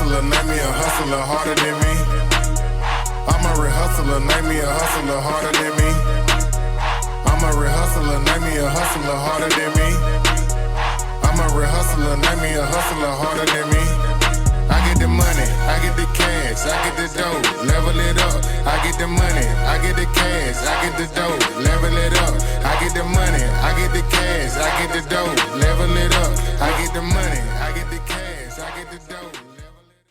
hustler, name me a hustler harder than me. I'm a real hustler, name me a hustler harder than me. I'm a real hustler, name me a hustler harder than me. I'm a real hustler, name me a hustler harder than me. I get the money, I get the cash, I get the dough, level it up. I get the money, I get the cash, I get the dough, level it up. I get the money, I get the cash, I get the dough, level it up. I get the money, I get the cash, I get the dough.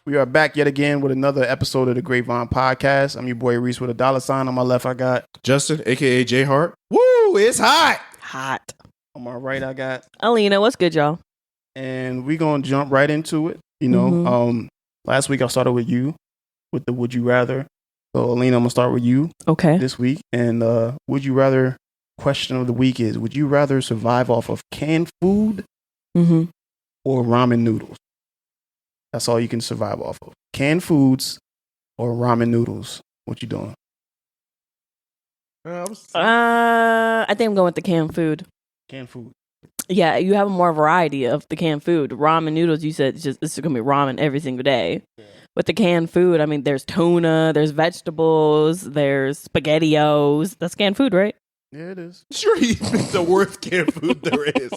We are back yet again with another episode of the Grapevine Podcast. I'm your boy Reese with a $sign. On my left, I got Justin, aka J Hart. Woo, it's hot. Hot. on my right, I got Alina, what's good, y'all? and we're gonna jump right into it. You know, last week I started with you with the Would You Rather. So Alina, I'm gonna start with you Okay. this week. And Would You Rather question of the week is: would you rather survive off of canned food Mm-hmm. or ramen noodles? That's all you can survive off of. Canned foods or ramen noodles. What you doing? I think I'm going with the canned food. Canned food. Yeah, you have more variety of the canned food. Ramen noodles, you said it's gonna be ramen every single day. Yeah. With the canned food, I mean, there's tuna, there's vegetables, there's SpaghettiOs. That's canned food, right? Yeah, it is. Sure, you picked the worst canned food there is.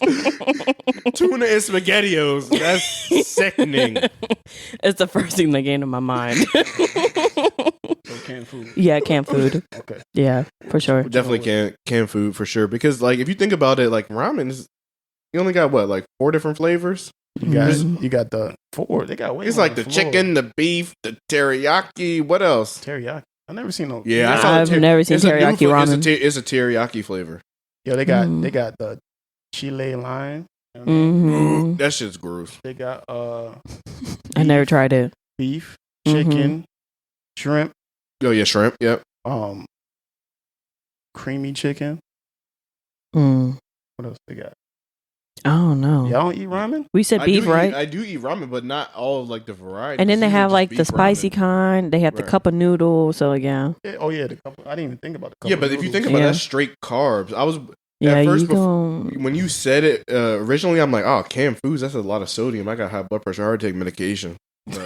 Tuna and SpaghettiOs. That's sickening. It's the first thing that came to my mind. So canned food. Yeah, canned food. Okay. Yeah, for sure. Definitely canned food for sure. Because like if you think about it, like ramen is you only got what, like 4 different flavors? You got the 4. They got way It's more like the than 4. chicken, the beef, the teriyaki. What else? Teriyaki. I've never seen no. Yeah, I saw I've never seen it's a new teriyaki ramen. It's a teriyaki flavor. Yo, they got the Chile lime. Mm-hmm. That shit's gross. They got I never tried it. beef, chicken, shrimp, Oh yeah, shrimp. Yep. creamy chicken. Mm. What else they got? I don't know. Y'all don't eat ramen? We said beef, right? I do eat ramen, but not all of like the variety. And then they have like the spicy kind. They have the cup of noodles. So yeah. Oh yeah, the couple. I didn't even think about the couple. Yeah, but if you think about that, straight carbs. I was Yeah, at first you gon' when you said it originally, I'm like, oh, canned foods. That's a lot of sodium. I got high blood pressure. I already take medication. But,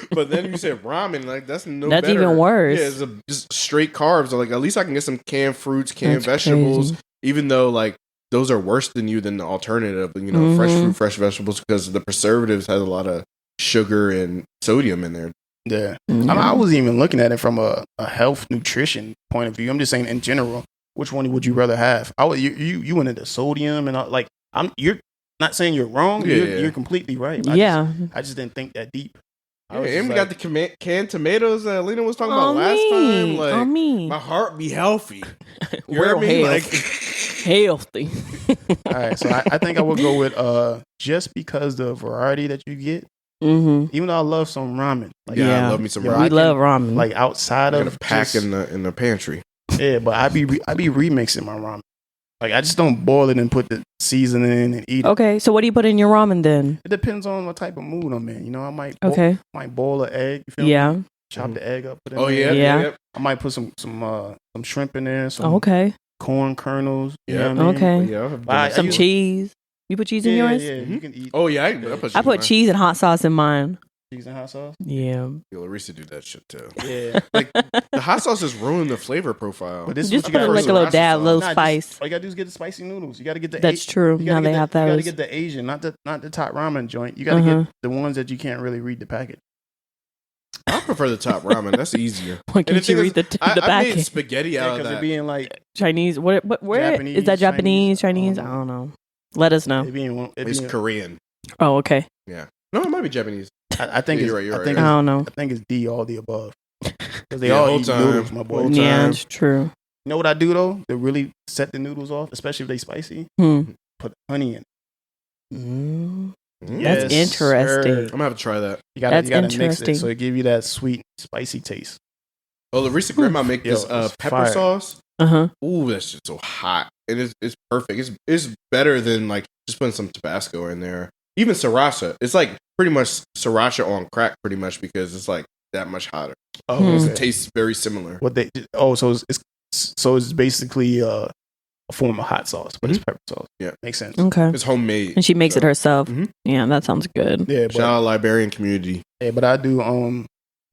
but then you said ramen, like that's better. even worse. Yeah, it's just straight carbs. Like at least I can get some canned fruits, canned That's vegetables. crazy. Even though like those are worse than the alternative. You know, fresh fruit, fresh vegetables, because the preservatives has a lot of sugar and sodium in there. Yeah, I was even looking at it from a health nutrition point of view. I'm just saying in general, which one would you rather have? You went into sodium and like you're not saying you're wrong. Yeah, you're completely right. I just didn't think that deep. Yeah, and we got the canned tomatoes that Lena was talking about last time. Like, my heart be healthy. You heard me? Like, healthy. All right, so I think I would go with just because the variety that you get. Mm-hmm. Even though I love some ramen. Like, I love me some ramen. We love ramen. Like outside I of got a pack in the pantry. Yeah, but I be remixing my ramen. Like I just don't boil it and put the seasoning in and eat it. Okay, so what do you put in your ramen then? It depends on what type of mood I'm in. You know, I might boil an egg. You feel me? Chop the egg up. Put it in there. Yeah. I might put some shrimp in there. Some corn kernels. Yeah. You know what I mean? Yeah. Some cheese. You put cheese in yours? Yeah, you can eat. Oh yeah, I put cheese and hot sauce in mine. Cheese and hot sauce. Yeah. Yo, Larissa do that shit too. Yeah. Like the hot sauce is ruining the flavor profile. But this Just is put what you like a little dab, a little spice. All you gotta do is get the spicy noodles. You gotta get the. That's true. Now they have those. You gotta get the Asian, not the top ramen joint. You gotta get the ones that you can't really read the packet. I prefer the top ramen. That's easier. Why can't you read the I packet? made spaghetti out of that. It being like Chinese. Where Japanese, is that? Japanese? Chinese? I don't know. Let us know. It's Korean. Oh, okay. Yeah. No, it might be Japanese. I think you're it's, right. I don't know. I think it's D, all the above. Because they all eat noodles, my boy. Yeah, it's true. You know what I do though? To really set the noodles off, especially if they spicy. Put honey in. That's interesting. I'm gonna have to try that. You gotta mix it so it give you that sweet, spicy taste. Oh, the recent grandma make this pepper fire. sauce. Ooh, that shit's so hot. And it's perfect. It's better than like just putting some Tabasco in there. Even sriracha. It's like pretty much sriracha on crack, pretty much, because it's like that much hotter. Oh, It tastes very similar. So it's basically a form of hot sauce, but it's pepper sauce. Yeah. Makes sense. Okay. It's homemade. And she makes it So, herself. Mhm. Yeah, that sounds good. Yeah, Shout but, out Liberian community. I do.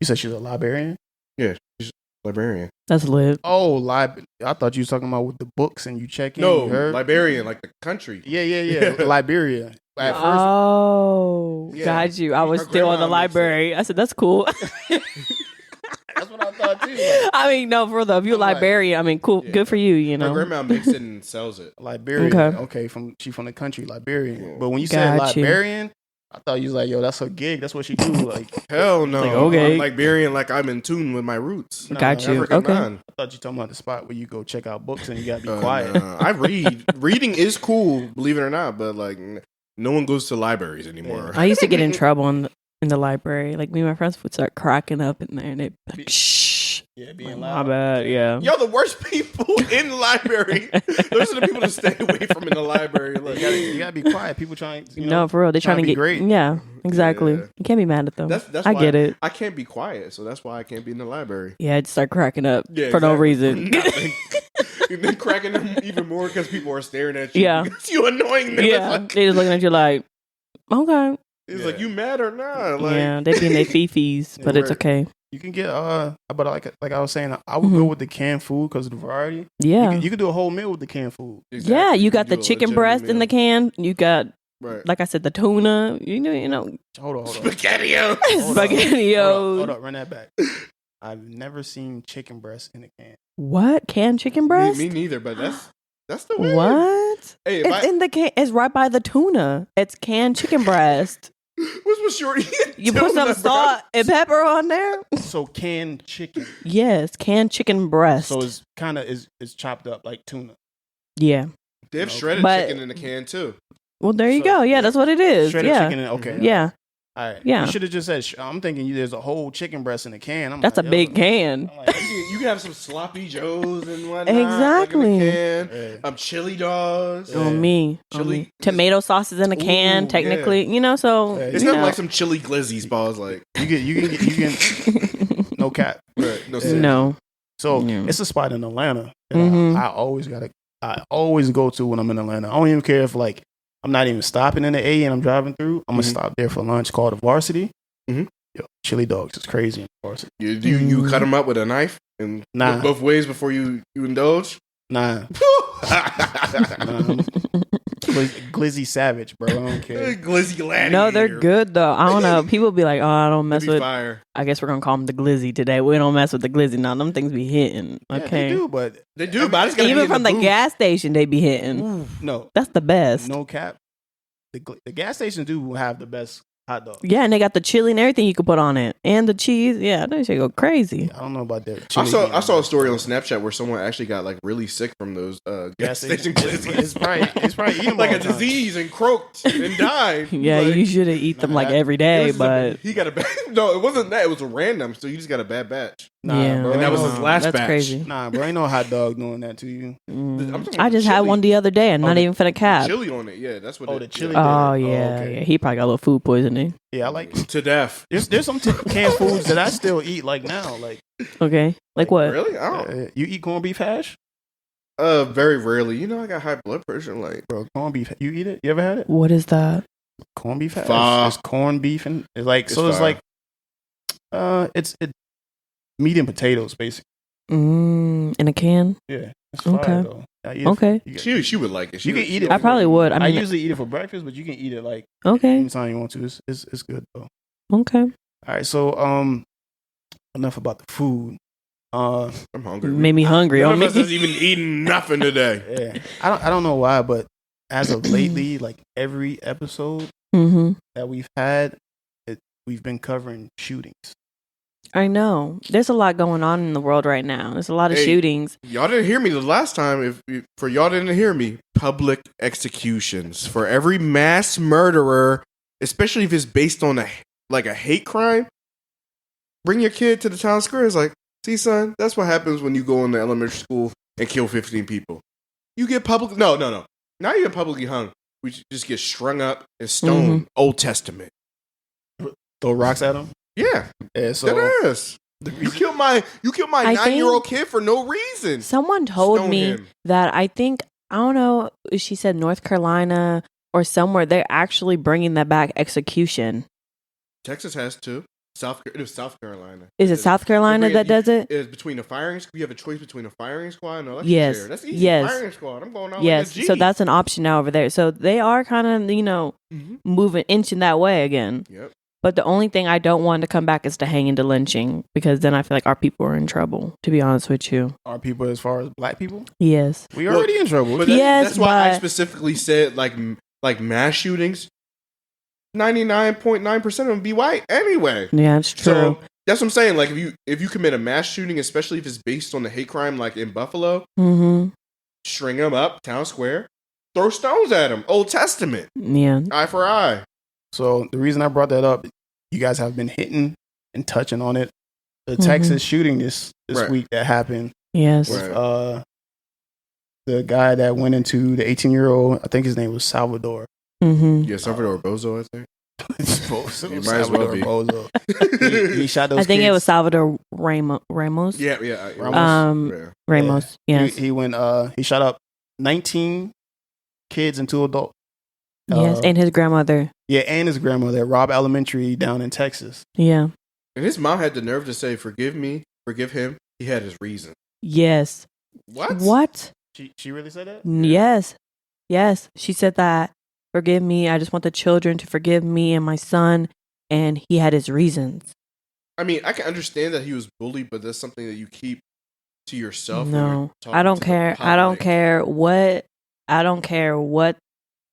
You said she's a librarian. Yeah, she's Liberian. That's lit. Oh, I thought you was talking about with the books and you check in. No, you heard? Liberian, like the country. Yeah. Liberia. At first, Oh, Yeah. got you. I was Her still in the grandma makes it. library. I said, that's cool. that's what I thought too. Like, I mean, no, for the if you're I'm like- librarian, I mean, cool, Yeah. good for you. You My know, grandma makes it and sells it. Liberia. Okay. Okay, she from the country, Liberian. Yeah. But when you said Got you. Liberian, I thought you was like, yo, that's her gig. That's what she do. Like, Hell no. Like, okay. I'm Liberian, like I'm in tune with my roots. Nah, got you. African Okay. man. I thought you talking about the spot where you go check out books and you gotta be Uh, quiet. nah. I read. Reading is cool, believe it or not, but like no one goes to libraries anymore. I used to get in trouble in the library. Like me and my friends would start cracking up in there, and they'd be like, shh. Yeah, being My loud. bad. Yeah. Y'all the worst people in the library. Those are the people to stay away from in the library. Like, You gotta be quiet. People trying. You know, No, for real. They're trying to be get great. Yeah, exactly. Yeah. You can't be mad at them. that's I why get it. I can't be quiet, so that's why I can't be in the library. Yeah, I'd start cracking up Yeah, for no exactly. reason. Nothing. And then cracking them even more because people are staring at you. Yeah. Because you annoying them. Yeah, It's they just looking at you like, okay. like you mad or not? Like, Yeah, they be in their fifis, but it's Right. okay. You can get but like I was saying, I would go Mhm. with the canned food because of the variety. Yeah, You can do a whole meal with the canned food. exactly. yeah. You got do the a chicken legitimate breast in the meal. can. You got, Right. like I said, the tuna. You know, Hold on. Spaghetti-o. spaghettios. Hold up, run that back. I've never seen chicken breast in a can. What canned chicken breast? Me neither, but that's the way. What? Hey, if It's in the can. It's right by the tuna. It's canned chicken breast. what's with shorty? You put some salt and pepper on there. So canned chicken. Yes, canned chicken breast. So it's kind of is chopped up like tuna. Yeah. They have shredded But- chicken in the can too. Well, there you So, go. Yeah, that's what it is. Shredded Yeah. chicken. Okay. Yeah. All right. Yeah. You should have just said. I'm thinking there's a whole chicken breast in the can. I'm That's a like, big yo. can. I'm like, You can have some sloppy joes and whatnot. Exactly. Like in the Yeah. can. Chili dogs. Yeah. On me. Chili- Tomato sauce is in a can, Ooh, technically. You know, so. Yeah, It's you not know. like some chili glizzies balls. Like you can no cap. right, no, Yeah. No. So Yeah. it's a spot in Atlanta that Mhm. I always go to when I'm in Atlanta. I don't even care if like I'm not even stopping in the A and I'm driving through. I'm gonna Mhm. stop there for lunch called the Varsity. Mhm. Yo, chili dogs is crazy in Varsity. You cut them up with a knife and Nah. look both ways before you indulge. Nah, Glizzy Savage, bro. I don't care. Glizzy gladiator. No, they're good, though. I don't know. People be like, oh, I don't mess That'd be with. fire. I guess we're going to call them the glizzy today. We don't mess with the glizzy. Now, them things be hitting. Yeah, Okay. they do, but They do, but I just gotta be Even in from the booth. gas station, they be hitting. no, That's the best. no cap. The gas stations do have the best hot dogs. Yeah, and they got the chili and everything you could put on it. And the cheese. Yeah, they should go crazy. I don't know about that. I saw a story on Snapchat where someone actually got like really sick from those gas station glizzies. It's probably eating like all a the time. disease and croaked and died. Yeah, Like, you shouldn't eat them Nah, like that- every it day, was just but he got a bad. No, it wasn't that. It was a random. So you just got a bad batch. Nah, yeah. bro, And that was ain't his no- last That's batch. crazy. Nah, bro, ain't no hot dog doing that to you. I'm talking I about just had chili. one the other day and Oh, not the- even for the cap. Chili on it. Yeah, that's what. Oh, it, the chili yeah. Oh, did it. yeah. okay. Yeah, he probably got a little food poisoning. Yeah, I like. To death. There's some canned foods that I still eat like now. Like Okay. Like what? Really? I don't. you eat corned beef hash, Very rarely. You know, I got high blood pressure. Like, bro. Corned beef. You eat it? You ever had it? What is that? Corned beef hash. Pho. It's corned beef and it's like It's so. It's fire. like it's meat and potatoes basically. In a can? Yeah. It's fire, Okay. though. I eat it for- Okay. she would like it. She You can would- eat she it. would I probably would. I I mean, usually eat it for breakfast, but you can eat it like okay. anytime you want to. It's good though. Okay. All right, so enough about the food. I'm hungry. Made me hungry. None On of me. us has even eaten nothing today. Yeah, I don't know why, but as of lately, like every episode Mm-hmm. that we've had, we've been covering shootings. I know. There's a lot going on in the world right now. There's a lot of Hey. shootings. Y'all didn't hear me the last time. For y'all didn't hear me, public executions for every mass murderer, especially if it's based on a hate crime. Bring your kid to the town square. It's like, see, son, that's what happens when you go into elementary school and kill 15 people. You get public. No. Not even publicly hung. We just get strung up and stoned. Old Testament. Throw rocks at them. Yeah, Yeah, so that is. You killed my I 9-year-old kid for no reason. Someone told Stone me him. that I think I don't know if she said North Carolina or somewhere. They're actually bringing that back, execution. Texas has two. It was South Carolina. Is it South Carolina that does it? It's between the firing. You have a choice between a firing squad and an election Yes. chair. That's easy. Yes. Firing squad. I'm going out Yes, like a G. so that's an option now over there. So they are kind of, moving, inching that way again. Yep. But the only thing I don't want to come back is to hang into lynching, because then I feel like our people are in trouble, to be honest with you. Our people, as far as black people, Yes. we already in trouble. But that's why I specifically said like mass shootings. 99.9% of them be white anyway. Yeah, it's true. So that's what I'm saying. Like if you commit a mass shooting, especially if it's based on the hate crime, like in Buffalo, string them up, town square, throw stones at them. Old Testament. Yeah. Eye for eye. So the reason I brought that up, you guys have been hitting and touching on it. The Texas shooting this Right. week that happened. Yes. Right. The guy that went into the 18-year-old, I think his name was Salvador. Yeah, Salvador Bozo, I think. You might as well be. Bozo. He shot those I think kids. it was Salvador Ramos. Yeah. Ramos. Yes. He went. He shot up 19 kids and 2 adults. Yes, and his grandmother. Yeah, and his grandmother at Robb Elementary down in Texas. Yeah. And his mom had the nerve to say, "Forgive me, forgive him." He had his reason. Yes. What? She really said that? Yes. Yes. She said that. Forgive me. I just want the children to forgive me and my son. And he had his reasons. I mean, I can understand that he was bullied, but that's something that you keep to yourself. No, I don't care. I don't care what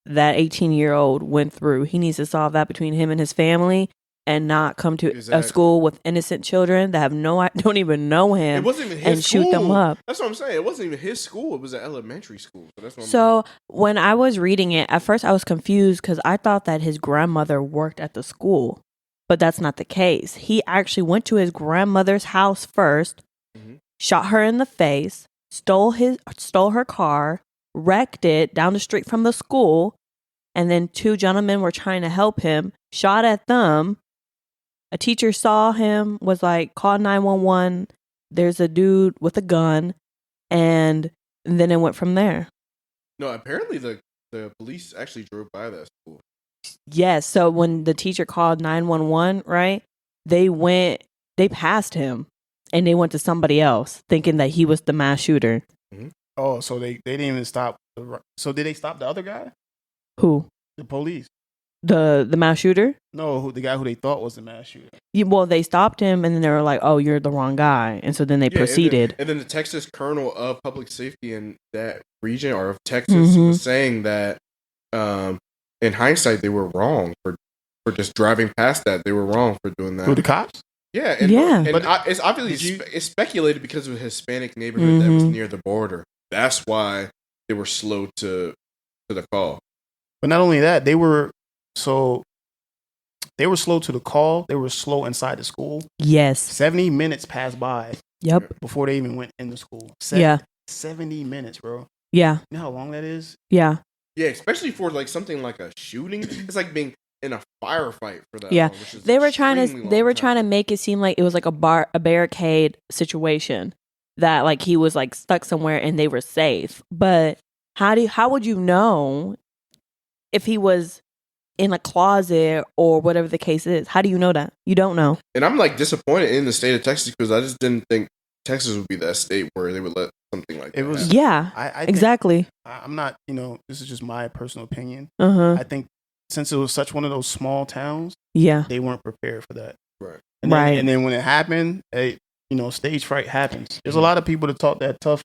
that 18-year-old went through. He needs to solve that between him and his family, and not come to a school with innocent children that have don't even know him. It wasn't even his and school. Shoot them up. That's what I'm saying. It wasn't even his school. It was an elementary school. So when I was reading it, at first I was confused because I thought that his grandmother worked at the school, but that's not the case. He actually went to his grandmother's house first, shot her in the face, stole her car, wrecked it down the street from the school, and then 2 gentlemen were trying to help him, shot at them. A teacher saw him, was like, call 911. There's a dude with a gun, and then it went from there. No, apparently the police actually drove by that school. Yes, so when the teacher called 911, right, they passed him, and they went to somebody else, thinking that he was the mass shooter. Oh, so they didn't even stop. So did they stop the other guy? Who? The police. The mass shooter? No, the guy who they thought was the mass shooter. Well, they stopped him, and then they were like, "Oh, you're the wrong guy," and so then they proceeded. And then the Texas colonel of public safety in that region or of Texas was saying that, in hindsight, they were wrong for just driving past that. They were wrong for doing that. Who, the cops? Yeah, it's obviously it's speculated because of a Hispanic neighborhood that was near the border. That's why they were slow to the call. But not only that, they were slow to the call. They were slow inside the school. Yes. 70 minutes passed by. Yep. Before they even went in the school. 70 minutes, bro. Yeah. You know how long that is? Yeah. Yeah, especially for like something like a shooting. It's like being in a firefight for that. Yeah. Long, which is they were trying to make it seem like it was like a barricade situation, that like he was like stuck somewhere and they were safe. But how would you know if he was in a closet or whatever the case is? How do you know that? You don't know. And I'm like disappointed in the state of Texas because I just didn't think Texas would be that state where they would let something like that happen. Yeah, I exactly. I'm not, this is just my personal opinion. Uh-huh. I think since it was such one of those small towns, they weren't prepared for that. Right. And then when it happened, stage fright happens. There's a lot of people that talk that tough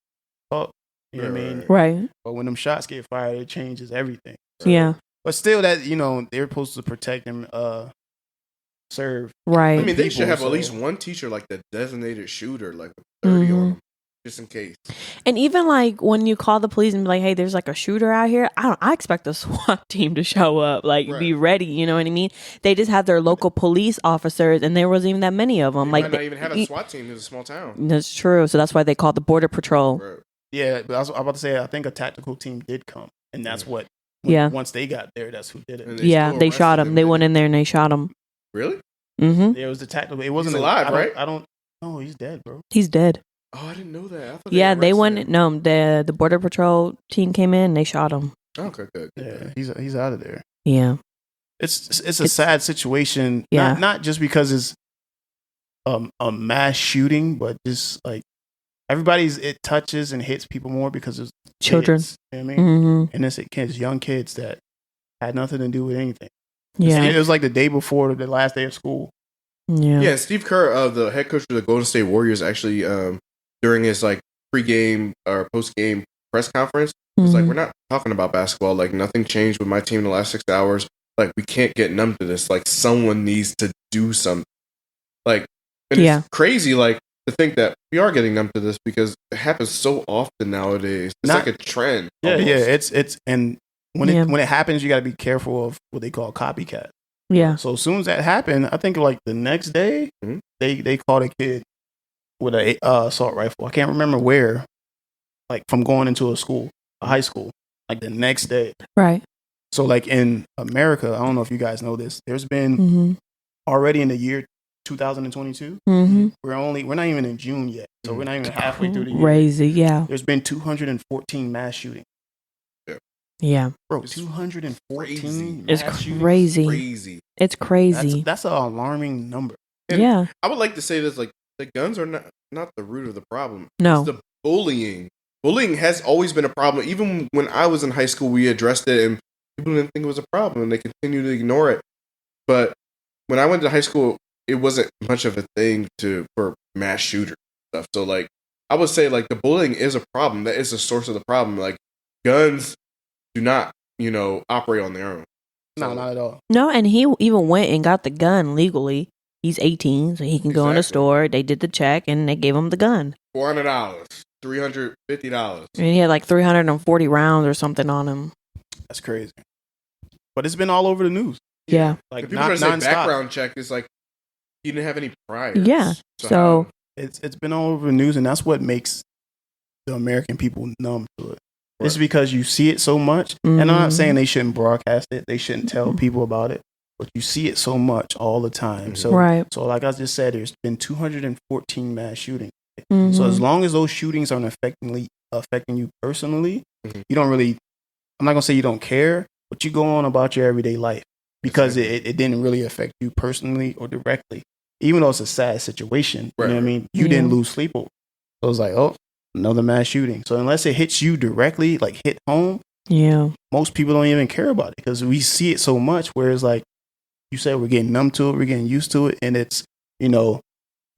talk. You know what I mean? Right. But when them shots get fired, it changes everything. Yeah. But still, that they're supposed to protect and serve. Right. I mean, they should have at least one teacher like the designated shooter, like with 30 on them, just in case. And even like when you call the police and be like, "Hey, there's like a shooter out here," I expect a SWAT team to show up, like be ready. You know what I mean? They just have their local police officers, and there wasn't even that many of them. They like might not even have a SWAT team in a small town. That's true. So that's why they call the Border Patrol. Right. Yeah, but I was about to say, I think a tactical team did come, and that's what. Once they got there, that's who did it. They shot him. They went in there and they shot him. Really? Mm-hmm. It was the tactical. It wasn't alive, right? I don't. No, he's dead, bro. He's dead. Oh, I didn't know that. I thought Yeah, they arrested went. him. No, the border patrol team came in. And they shot him. Okay, good. Yeah, he's out of there. Yeah, It's a sad situation. Yeah. Not just because it's a mass shooting, but just like it touches and hits people more because it's Children. kids, you know what I mean? mm-hmm. Innocent kids, young kids that had nothing to do with anything. Yeah, It was like the day before the last day of school. yeah, Yeah, Steve Kerr, the head coach of the Golden State Warriors, actually during his like pre-game or post-game press conference, was like, Mhm. "We're not talking about basketball. Like nothing changed with my team in the last 6 hours. Like we can't get numb to this. Like someone needs to do something. Like, and Yeah. it's crazy. Like to think that we are getting numb to this because it happens so often nowadays. It's Not- like a trend. Yeah, almost. yeah. It's and when Yeah. it happens, you got to be careful of what they call copycat. yeah. So as soon as that happened, I think like the next day, Mhm. they caught a kid with a assault rifle. I can't remember where, like from going into a high school, like the next day. Right. So like in America, I don't know if you guys know this. There's been Mm-hmm. already in the year 2022. Mm-hmm. We're not even in June yet, so we're not even halfway through the year. Crazy. Yeah. There's been 214 mass shootings. Yeah. Bro, It's 214 crazy. It's mass shootings? crazy. Crazy. It's crazy. That's an alarming number. And Yeah. I would like to say this: like the guns are not the root of the problem. No. It's the bullying. Bullying has always been a problem. Even when I was in high school, we addressed it, and people didn't think it was a problem, and they continue to ignore it. But when I went to high school, it wasn't much of a thing for mass shooter stuff. So like, I would say like the bullying is a problem. That is the source of the problem. Like guns do not, operate on their own. No, So- not at all. No, and he even went and got the gun legally. He's 18, so he can go in a Exactly. store. They did the check and they gave him the gun. $400, $350. And he had like 340 rounds or something on him. That's crazy. But it's been all over the news. Yeah. Like If people try to say nonstop. background check, it's like he didn't have any priors. Yeah. So- how- It's been all over the news, and that's what makes the American people numb to it. It's Right. because you see it so much, and I'm not Mhm. saying they shouldn't broadcast it. They shouldn't tell people about it, but you see it so much all the time. Mhm. So, Right. so like I just said, there's been 214 mass shootings. Mhm. So as long as those shootings aren't affecting you personally, Mhm. you don't really. I'm not gonna say you don't care, but you go on about your everyday life because it didn't really affect you personally or directly. Even though it's a sad situation, you know what I Right. mean. You didn't Yeah. lose sleep over. So it's like, oh, another mass shooting. So unless it hits you directly, like hit home, Yeah. most people don't even care about it because we see it so much. Where it's like you said, we're getting numb to it, we're getting used to it, and it's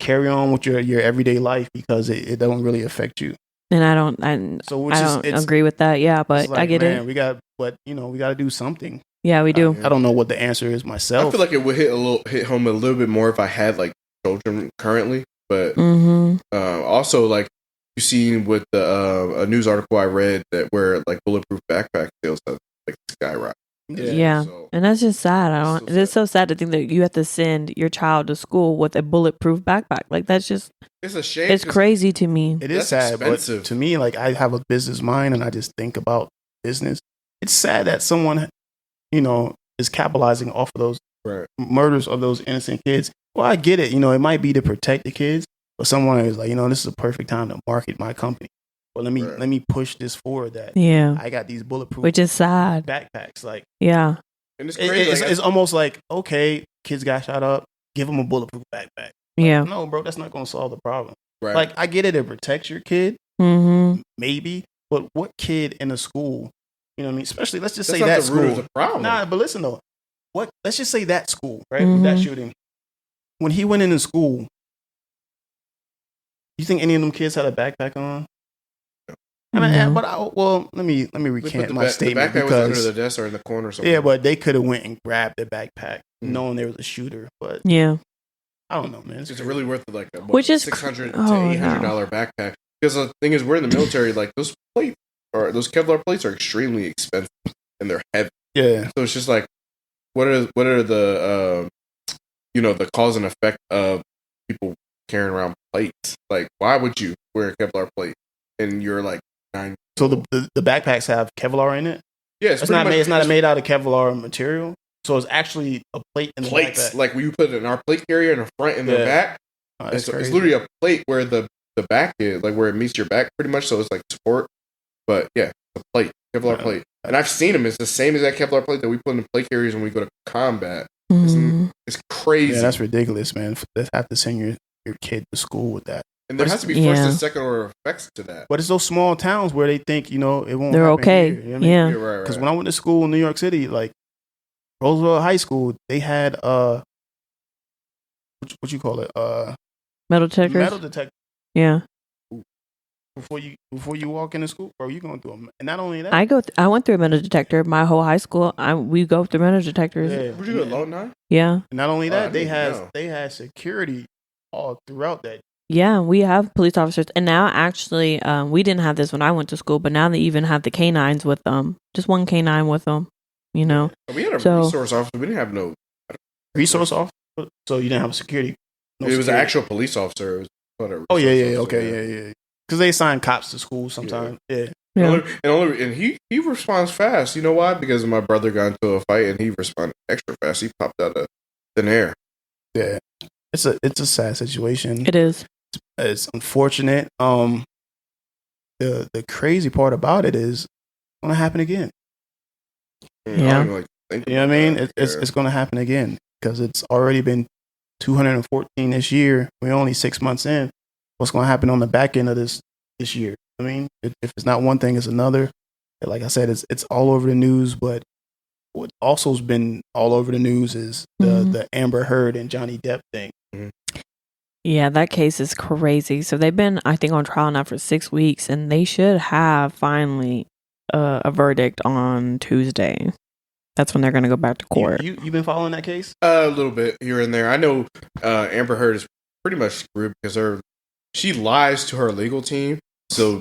carry on with your everyday life because it don't really affect you. And I don't So I don't agree with that. Yeah, but it's like, I get man, it. we got to do something. Yeah, we do. I don't know what the answer is I myself. feel like it would hit home a little bit more if I had like children currently, but Mm-hmm. also like you seen with the a news article I read that where like bulletproof backpack sales have like skyrocketed. Yeah. So, And that's just sad. So It's so sad to think that you have to send your child to school with a bulletproof backpack. Like that's just it's a shame. it's 'cause crazy to me. It is That's sad, expensive. but to me, like I have a business mind and I just think about business. It's sad that someone, is capitalizing off of those Right. murders of those innocent kids. Well, I get it. It might be to protect the kids, but someone is like, this is a perfect time to market my company. But let Right. me push this forward that Yeah. I got these bulletproof Which is sad. backpacks. Like Yeah. And it's it- crazy. it's, like, it's almost like, okay, kids got shot up, give them a bulletproof backpack. Yeah. No, bro, that's not going to solve the problem. right. Like I get it, it protects your kid, Mm-hmm. maybe, but what kid in a school, you know what I mean? Especially, let's just that's say not that the root school. of the problem. Nah, but listen though, let's just say that school, right? With that Mhm. shooting, when he went into school, you think any of them kids had a backpack on? I mean, No. let me They put recant the my the statement backpack was under because the desk or in the corner or something. yeah, but they could have went and grabbed the backpack Mhm. knowing there was a shooter. But Yeah. I don't know, man. it's crazy. really worth like a Which is $600 to oh, $800 backpack. Because the thing is, we're in the military. Like those plates or those Kevlar plates are extremely expensive and they're heavy. Yeah, So it's just like, what are the the cause and effect of people carrying around plates? Like, why would you wear a Kevlar plate and you're like 9? so the backpacks have Kevlar in it. Yeah, It's not made out of Kevlar material. So it's actually a plate in the plates. backpack. Like we put it in our plate carrier in the front and the Yeah. back. Oh, And that's so it's crazy. literally a plate where the the back is, like where it meets your back pretty much. So it's like support. But yeah, the plate, Kevlar plate. And I've seen them. It's the same as that Kevlar plate that we put in the plate carriers when we go to combat. It's crazy. Yeah, that's ridiculous, man. They have to send your kid to school with that. And there has to be first and second order effects to that. But it's those small towns where they think, it won't They're happen okay. here, you know what I mean? Yeah. Right. Because when I went to school in New York City, like Roosevelt High School, they had what you call it? Metal detectors. Metal detector. Yeah. Before you walk into school, bro, you going through them. And not only that, I went through a metal detector. My whole high school, we go through metal detectors. yeah. Would you go to Loan 9? Yeah. And not only that, they know. had security all throughout that. Yeah, we have police officers, and now actually, we didn't have this when I went to school, but now they even have the canines with them. Just one canine with them, We had a resource officer. We didn't have no Resource officer. So you didn't have a security. It was an actual police officer. It was Oh yeah. Okay, yeah. Because they assign cops to school sometimes. Yeah. And he responds fast. You know why? Because my brother got into a fight and he responded extra fast. He popped out of thin air. Yeah. It's a sad situation. It is. It's unfortunate. The crazy part about it is it's gonna happen again. Yeah. You know what I mean? It's gonna happen again because it's already been 214 this year. We're only 6 months in. What's gonna happen on the back end of this year? I mean, if it's not one thing, it's another. Like I said, it's all over the news. But what also has been all over the news is the Amber Heard and Johnny Depp thing. Yeah, that case is crazy. So they've been, I think, on trial now for 6 weeks, and they should have finally a verdict on Tuesday. That's when they're going to go back to court. You been following that case? A little bit here and there. I know Amber Heard is pretty much screwed because she lies to her legal team, so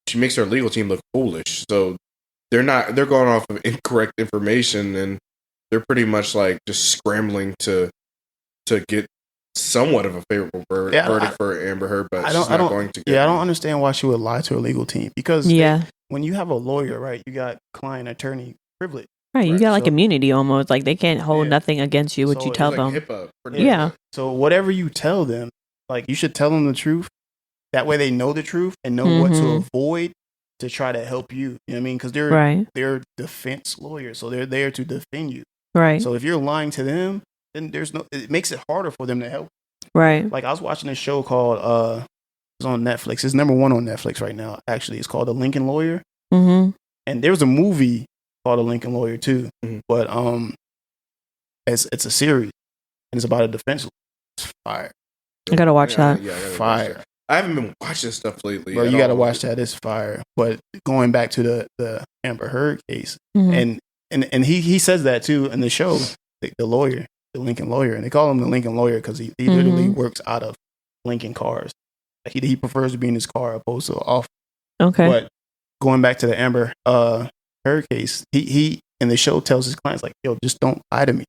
she makes her legal team look foolish. So they're going off of incorrect information, and they're pretty much like just scrambling to get somewhat of a favorable verdict for Amber Heard, but she's not going to get I don't understand why she would lie to her legal team because when you have a lawyer, right, you got client attorney privilege. Right, you got like immunity almost. Like they can't hold nothing against you, what you tell them. HIPAA, yeah. So whatever you tell them, like you should tell them the truth. That way they know the truth and know what to avoid to try to help you. You know what I mean? Because they're defense lawyers, so they're there to defend you. Right. So if you're lying to them, then it makes it harder for them to help. Right. Like I was watching a show called it's on Netflix. It's number 1 on Netflix right now. Actually, it's called The Lincoln Lawyer. Mm-hmm. And there was a movie called The Lincoln Lawyer too. But it's a series and it's about a defense lawyer. It's fire. I gotta watch that. Yeah, fire. I haven't been watching stuff lately. Bro, you gotta watch that. It's fire. But going back to the Amber Heard case, and he says that too in the show. The lawyer, the Lincoln Lawyer, and they call him the Lincoln Lawyer because he literally works out of Lincoln cars. Like he prefers to be in his car opposed to off. Okay. But going back to the Amber Heard case, he in the show tells his clients like, "Yo, just don't lie to me.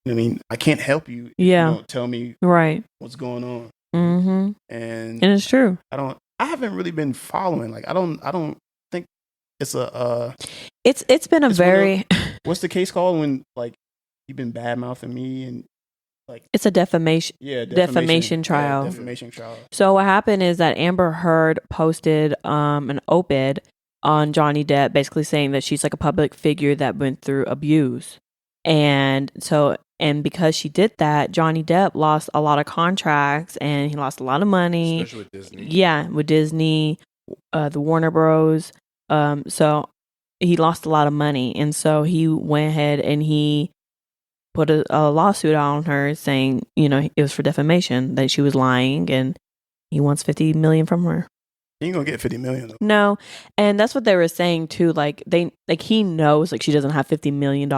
I mean, I can't help you. If you don't tell me what's going on." Mm-hmm. And it's true. I haven't really been following. Like I don't think it's a. It's been a very. What's the case called when like you've been bad mouthing me and like it's a defamation. Yeah, defamation trial. Defamation trial. So what happened is that Amber Heard posted an op-ed on Johnny Depp, basically saying that she's like a public figure that went through abuse, and because she did that, Johnny Depp lost a lot of contracts and he lost a lot of money. Especially with Disney. Yeah, with Disney, the Warner Bros. So he lost a lot of money. And so he went ahead and he put a lawsuit on her saying, it was for defamation, that she was lying, and he wants $50 million from her. You ain't gonna get $50 million though. No, and that's what they were saying too. Like he knows like she doesn't have $50 million,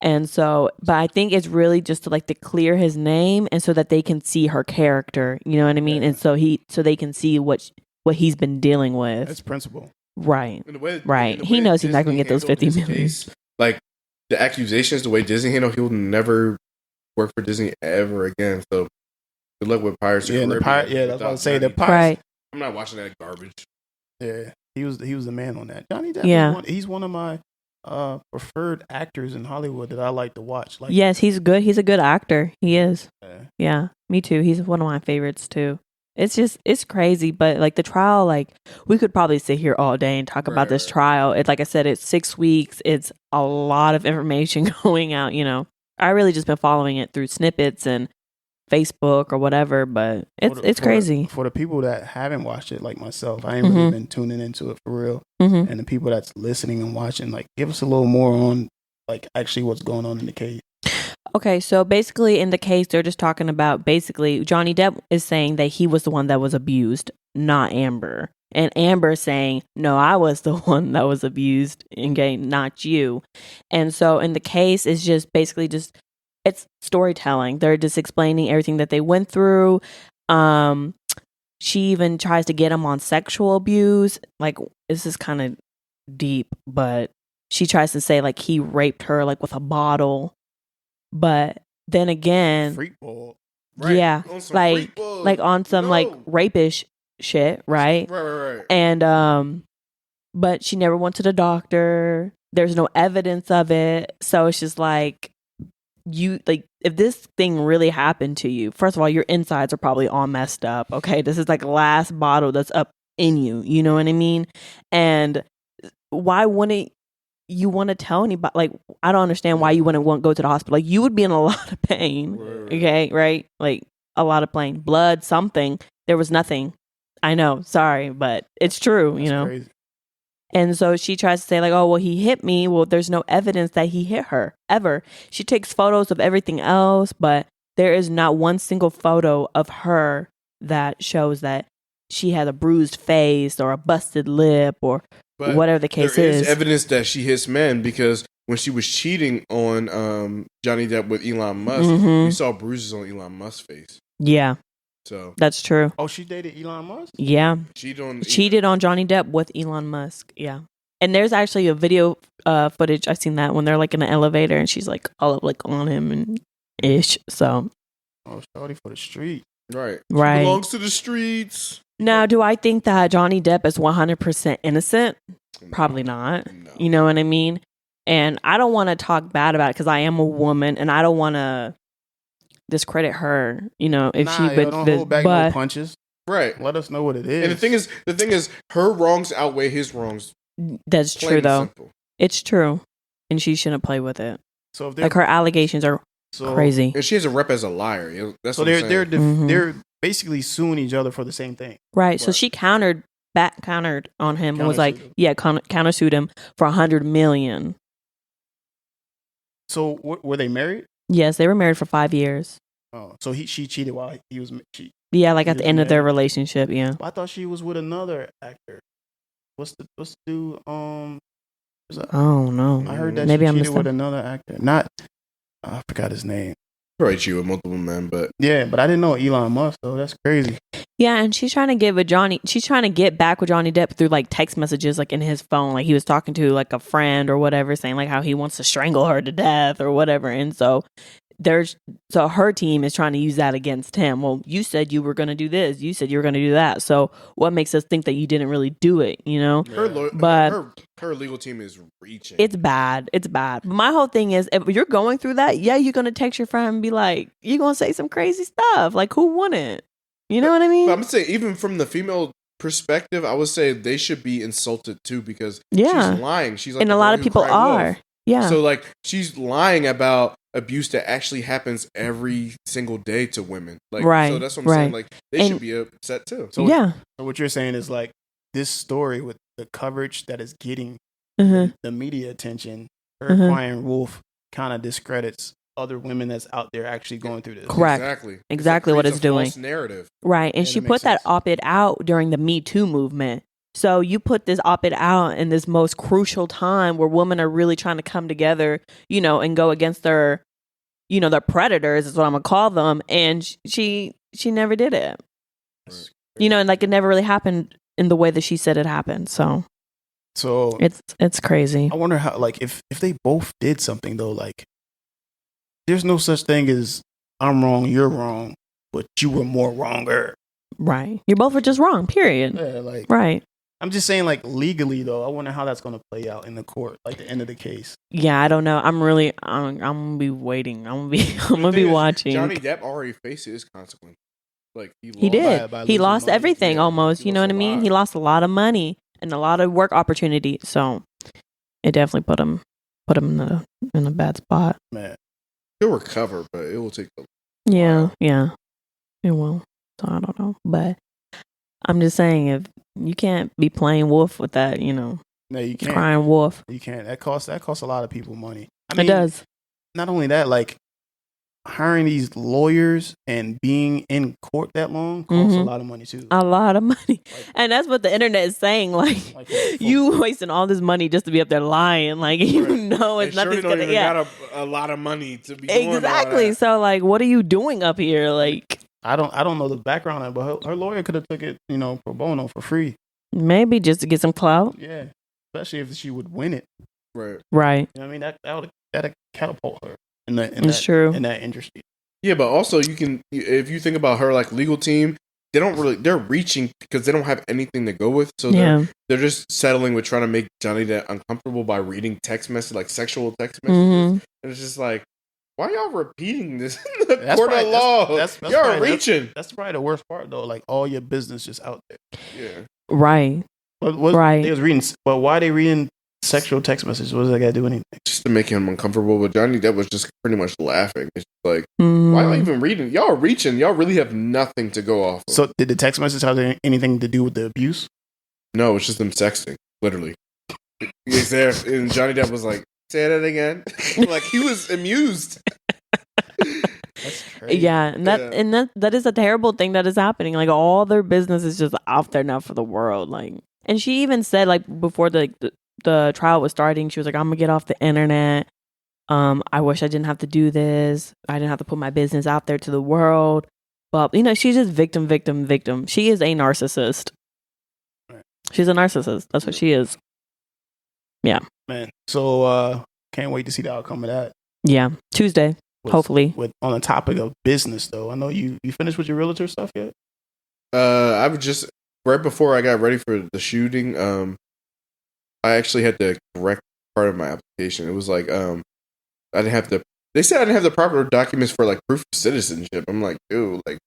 and so. But I think it's really just to clear his name, and so that they can see her character. You know what I mean? Yeah. And so they can see what he's been dealing with. That's principle, right? Right. He knows he's not gonna get those $50 million. Case, like the accusations, the way Disney handled, he'll never work for Disney ever again. So good luck with Pirates of the Caribbean. That's what I was saying. The Pirates. Right. I'm not watching that garbage. Yeah, he was the man on that. Johnny Depp. He's one of my preferred actors in Hollywood that I like to watch. Like, yes, he's good. He's a good actor. He is. Yeah, me too. He's one of my favorites too. It's crazy. But like the trial, like we could probably sit here all day and talk about this Right. trial. It's like I said, it's 6 weeks. It's a lot of information going out. I really just been following it through snippets and Facebook or whatever. But it's crazy. For the people that haven't watched it, like myself, I ain't really been tuning into it for real. Mm-hmm. And the people that's listening and watching, like, give us a little more on like actually what's going on in the case. Okay, so basically in the case, they're just talking about basically Johnny Depp is saying that he was the one that was abused, not Amber. And Amber saying, no, I was the one that was abused and gay, not you. And so in the case, it's just basically just, it's storytelling. They're just explaining everything that they went through. She even tries to get him on sexual abuse. Like, this is kind of deep, but she tries to say like he raped her like with a bottle. But then again, Freak ball. Right. yeah, On some like freak ball. like on some like No. rapish shit, right? Right. And but she never went to the doctor. There's no evidence of it, so it's just like if this thing really happened to you, first of all, your insides are probably all messed up. Okay, this is like the last bottle that's up in you. You know what I mean? And why wouldn't you want to tell anybody? Like, I don't understand why you wouldn't want to go to the hospital. Like, you would be in a lot of pain. Right. Okay, right? Like a lot of pain, blood, something. There was nothing. I know, sorry, but it's true. That's crazy. And so she tries to say like, oh, well, he hit me. Well, there's no evidence that he hit her ever. She takes photos of everything else, but there is not one single photo of her that shows that she had a bruised face or a busted lip or But whatever the case there is is. evidence that she hits men because when she was cheating on Johnny Depp with Elon Musk, Mhm. we saw bruises on Elon Musk's face. Yeah, So that's true. Oh, she dated Elon Musk? Yeah. cheated On Johnny Depp with Elon Musk. Yeah. And there's actually a video footage. I've seen that when they're like in an elevator and she's like all up like on him and ish. So Oh, shorty for the street. Right. Right. She belongs to the streets. now, do I think that Johnny Depp is 100% innocent? Probably No. not. No. You know what I mean? And I don't want to talk bad about it because I am a woman and I don't want to discredit her. If Nah, she yo, don't hold back no punches. Right. Let us know what it is. And the thing is, her wrongs outweigh his wrongs. that's Plain true and though. simple. It's true, and she shouldn't play with it. so if they're Like her allegations are crazy, And she has a rep as a liar. That's so what I'm they're saying. Mhm. they're basically suing each other for the same thing. right? So Right. she countered on him and was like, Countersued him. yeah, countersued him for $100 million. So were they married? Yes, they were married for 5 years. Oh, so she cheated while he was. Yeah, like He at the was end of their married. relationship. Yeah. I thought she was with another actor. What's the dude? Oh no. I heard that Maybe she I cheated missed with that. another actor. Not, I forgot his name. Probably cheat with multiple men, but Yeah, but I didn't know Elon Musk though. That's crazy. Yeah, and she's trying to get back with Johnny Depp through like text messages like in his phone. Like he was talking to like a friend or whatever, saying like how he wants to strangle her to death or whatever. And so her team is trying to use that against him. Well, you said you were going to do this. You said you were going to do that. So what makes us think that you didn't really do it? her legal team is reaching. It's bad. It's bad. But my whole thing is, if you're going through that, yeah, you're going to text your friend and be like, you're going to say some crazy stuff. Like, who wouldn't? You know what I mean? But I'm saying, even from the female perspective, I would say they should be insulted too because Yeah. she's lying. She's like And the a lot boy of who people cried are. wolf. Yeah. So like she's lying about abuse that actually happens every single day to women. Like, Right, So that's what I'm saying. right. Like they And- should be upset too. So yeah. So what you're saying is like this story with the coverage that is getting Mhm. the media attention, her Mhm. crying wolf kind of discredits other women that's out there actually going through this. Correct. Exactly what creates it's a doing. false narrative. Right. And Yeah, she that put makes that sense. op-ed out during the Me Too movement. So you put this op-ed out in this most crucial time where women are really trying to come together, and go against their predators is what I'm gonna call them. And she never did it. And like it never really happened in the way that she said it happened. So So it's crazy. I wonder how, like, if they both did something though, like, there's no such thing as I'm wrong, you're wrong, but you were more wronger. Right. You both are just wrong, period. Yeah, like, Right. I'm just saying, like, legally though, I wonder how that's gonna play out in the court, like the end of the case. Yeah, I don't know. I'm gonna be waiting. I'm gonna be The thing is, watching. Johnny Depp already faces his consequence. Like He did. by He losing lost money. everything Yeah, almost. he You know lost what I a mean? lot. He lost a lot of money and a lot of work opportunity. So it definitely put him in a bad spot. Man, he'll recover, but it will take a Yeah, Wow. yeah, it will. So I don't know, but I'm just saying, if you can't be playing wolf with that, no, you can't. crying wolf, You can't. That costs a lot of people money. it does. Not only that, like hiring these lawyers and being in court that long costs a Mhm. lot of money too. A lot of money, Like- and that's what the internet is saying. Like, for- you wasting all this money just to be up there lying. Like, you Right. know, it's And Shirley nothing's don't gonna. even Yeah, got a lot of money to be doing all exactly. that. So, like, what are you doing up here? Like, I don't know the background on it, but her lawyer could have took it, pro bono for free. maybe just to get some clout, Yeah, especially if she would win it. Right. right? You know what I mean? That'd catapult her in It's true. in that industry. Yeah, but also if you think about her like legal team, they're reaching because they don't have anything to go with, so Yeah. they're just settling with trying to make Johnny Depp uncomfortable by reading text message like sexual text messages, Mhm. and it's just like, why y'all repeating this in the That's court of probably- law? that's Y'all probably- reaching. That's probably the worst part though. Like all your business just out there. Yeah. Right. What Right. They was reading, but why they reading sexual text messages? What does that got to do with anything? Just to make him uncomfortable, but Johnny Depp was just pretty much laughing. It's like, Mhm. why y'all even reading? Y'all are reaching. Y'all really have nothing to go off of. So did the text message have anything to do with the abuse? No, it's just them sexting, literally. He's there, and Johnny Depp was like, "Say that again." Like he was amused. That's crazy. Yeah, and that is a terrible thing that is happening. Like all their business is just out there now for the world. Like, and she even said like before the trial was starting, she was like, "I'm gonna get off the internet. I wish I didn't have to do this. I didn't have to put my business out there to the world." But she's just victim. She is a narcissist. Right. She's a narcissist. That's what she is. Man. So can't wait to see the outcome of that. Yeah, Tuesday, hopefully. With on the topic of business though, I know you finished with your realtor stuff yet? I was just right before I got ready for the shooting. I actually had to correct part of my application. It was like I didn't have the. They said I didn't have the proper documents for like proof of citizenship. I'm like, ew, like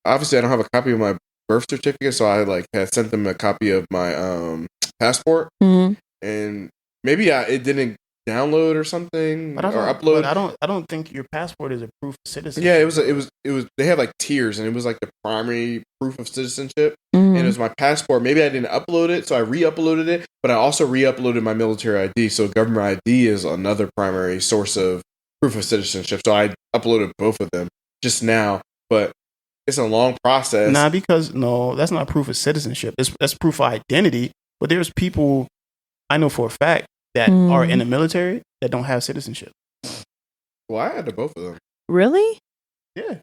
obviously I don't have a copy of my birth certificate, so I like had sent them a copy of my passport, Mhm. and maybe it didn't download or something or upload. But I don't think your passport is a proof of citizenship. Yeah, it was. They have like tiers, and it was like the primary proof of citizenship, Mhm. and it was my passport. Maybe I didn't upload it, so I re-uploaded it. But I also re-uploaded my military ID. So government ID is another primary source of proof of citizenship. So I uploaded both of them just now, but it's a long process. Nah, because no, that's not proof of citizenship. That's proof of identity. But there's people I know for a fact that are in the military that don't have citizenship. Well, I had to both of them. Really? Yeah.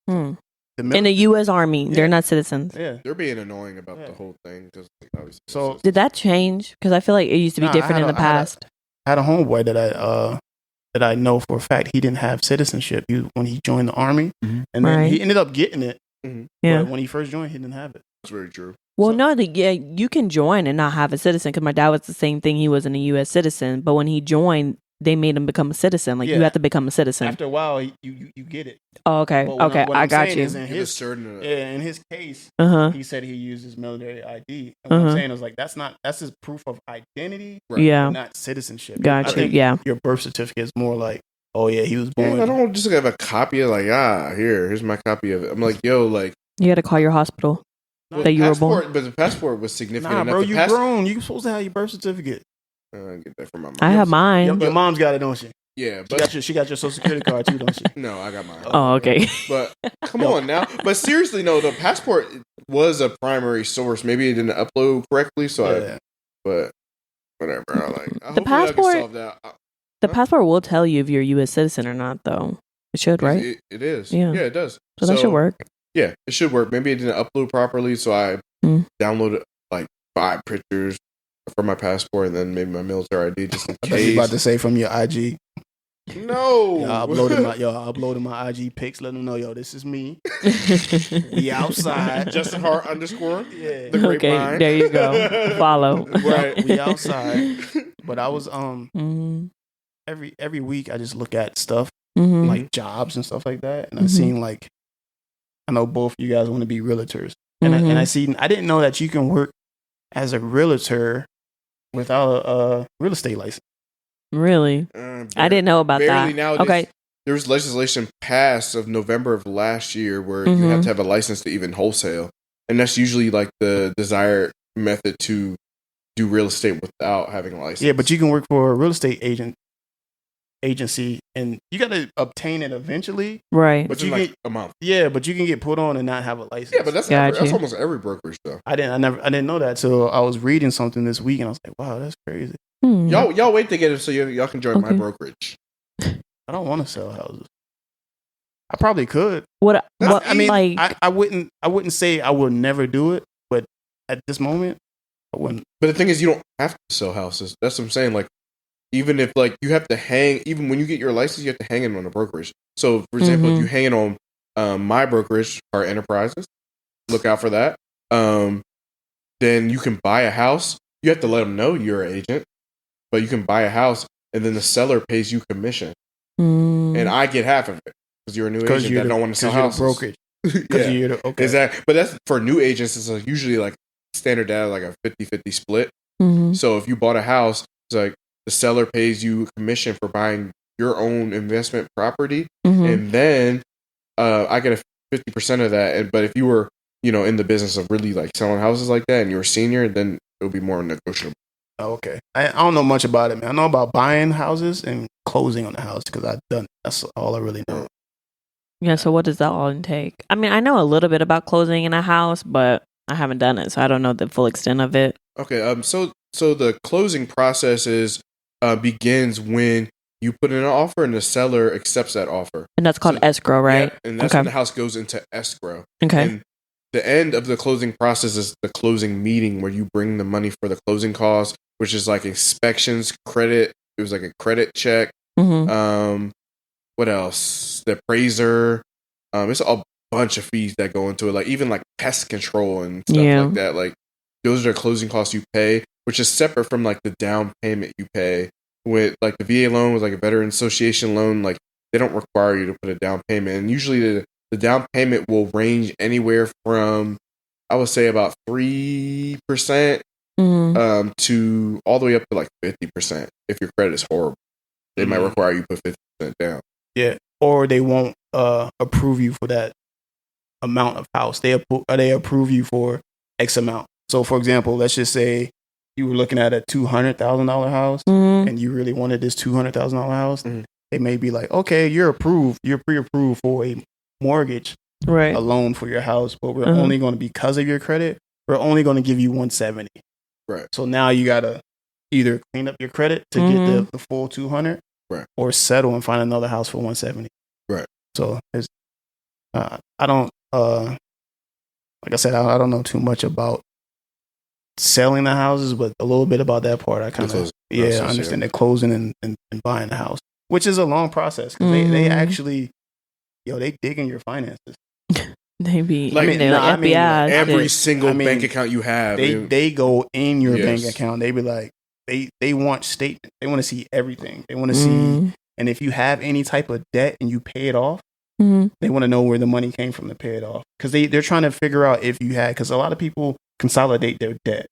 Hmm. The In the U.S. Army, Yeah. they're not citizens. yeah. They're being annoying about Yeah. the whole thing because obviously. So Did that change? Because I feel like it used to be Nah, different in the past. I had a homeboy that I know for a fact he didn't have citizenship when he joined the army, Mhm. and then Right. he ended up getting it. Yeah. But when he first joined, he didn't have it. that's very true. Well, So- no, you can join and not have a citizen. Because my dad was the same thing. He wasn't a U.S. citizen, but when he joined, they made him become a citizen. Like you Yeah. have to become a citizen. After a while, you get it. Oh, okay, But what okay, what I I'm got saying you. is in In a his certain. in his case, Uh huh. he said he used his military ID. And what I'm saying is like that's his proof of identity, Right. Yeah, but not citizenship. I got you. think Yeah, your birth certificate is more like, oh yeah, he was born. I don't just have a copy of like here's my copy of it. I'm like, yo, like you got to call your hospital. Nah, that you were born. passport, but the passport was significant Nah, enough. bro, The you grown. You supposed to have your birth certificate. I get that from my mom. I have mine. Your mom's got it, don't she? Yeah, She but got your social security card too, don't she? no, I got mine. Oh, okay. But come on now. But seriously, no, the passport was a primary source. Maybe it didn't upload correctly, so Yeah. but whatever. I like hopefully passport- I can solve that. The passport will tell you if you're a U.S. citizen or not, though. It should, right? It is. Yeah. Yeah, it does. So that should work. Yeah, it should work. Maybe it didn't upload properly, so I Mm. downloaded like 5 pictures from my passport and then maybe my military ID just in I thought you case. about to say from your IG. No. I uploaded my IG pics, letting them know, yo, this is me. We outside. Justin Hart underscore. Yeah. The Okay, Grapevine. there you go. Follow. Right. We outside. But I was Mm-hmm. every week I just look at stuff Mm-hmm. like jobs and stuff like that, and I Mhm. seen like I know both of you guys want to be realtors, and I see. I didn't know that you can work as a realtor without a real estate license. Really? I didn't know about barely that. Nowadays, Okay. there was legislation passed of November of last year where you have to have a license to even wholesale, and that's usually like the desired method to do real estate without having a license. Yeah, but you can work for a real estate agency, and you got to obtain it eventually. Right. But you in like get- a month. Yeah, but you can get put on and not have a license. Yeah, but that's Gotcha. almost every brokerage though. I didn't know that. So I was reading something this week, and I was like, wow, that's crazy. Y'all wait to get it so y'all can join my Okay. brokerage. I don't want to sell houses. I probably could. What I mean, like I wouldn't say I would never do it, but at this moment, I wouldn't. But the thing is, you don't have to sell houses. That's what I'm saying. Like, even if like you have to hang, even when you get your license, you have to hang it on a brokerage. So, for example, if you hang it on my brokerage, our enterprises, look out for that. Then you can buy a house. You have to let them know you're an agent, but you can buy a house, and then the seller pays you commission, and I get half of it because you're a new agent that don't want to sell houses. Brokerage. Yeah. Okay. Exactly. But that's for new agents. It's like usually like standard data, like a 50-50 split. So if you bought a house, it's like the seller pays you commission for buying your own investment property, and then I get a 50% of that. But if you were, in the business of really like selling houses like that, and you were senior, then it would be more negotiable. Oh, okay. I don't know much about it, man. I know about buying houses and closing on the house because I've done it. That's all I really know. Yeah, so what does that all intake? I mean, I know a little bit about closing in a house, but I haven't done it, so I don't know the full extent of it. Okay. So the closing process begins when you put in an offer and the seller accepts that offer. And that's called escrow, right? Yeah, and that's when the house goes into escrow. Okay. And the end of the closing process is the closing meeting where you bring the money for the closing costs, which is like inspections, credit. It was like a credit check. What else? The appraiser. It's a bunch of fees that go into it, like even like pest control and stuff like that. Like those are the closing costs you pay, which is separate from like the down payment you pay. With like the VA loan was like a Veteran Association loan, like they don't require you to put a down payment, and usually the down payment will range anywhere from, I would say, about 3% to all the way up to like 50%. If your credit is horrible, they might require you to put 50% down. Yeah, or they won't approve you for that amount of house. They approve you for X amount. So, for example, let's just say you were looking at a $200,000 house, and you really wanted this $200,000 house. They may be like, okay, you're approved. You're pre-approved for a mortgage, right? A loan for your house, but we're only going to, because of your credit, we're only going to give you 170. Right. So now you got to either clean up your credit to get the full 200, right, or settle and find another house for 170. Right. So it's, I don't, like I said, I don't know too much about selling the houses, but a little bit about that part. I kind of, I understand the closing and buying the house, which is a long process because they actually, they dig in your finances. They be like, FBI. Every single bank account you have, they go in your bank account. They be like, they want statement. They want to see everything. They want to see, and if you have any type of debt and you pay it off, they want to know where the money came from to pay it off, because they're trying to figure out if you had, because a lot of people consolidate their debt.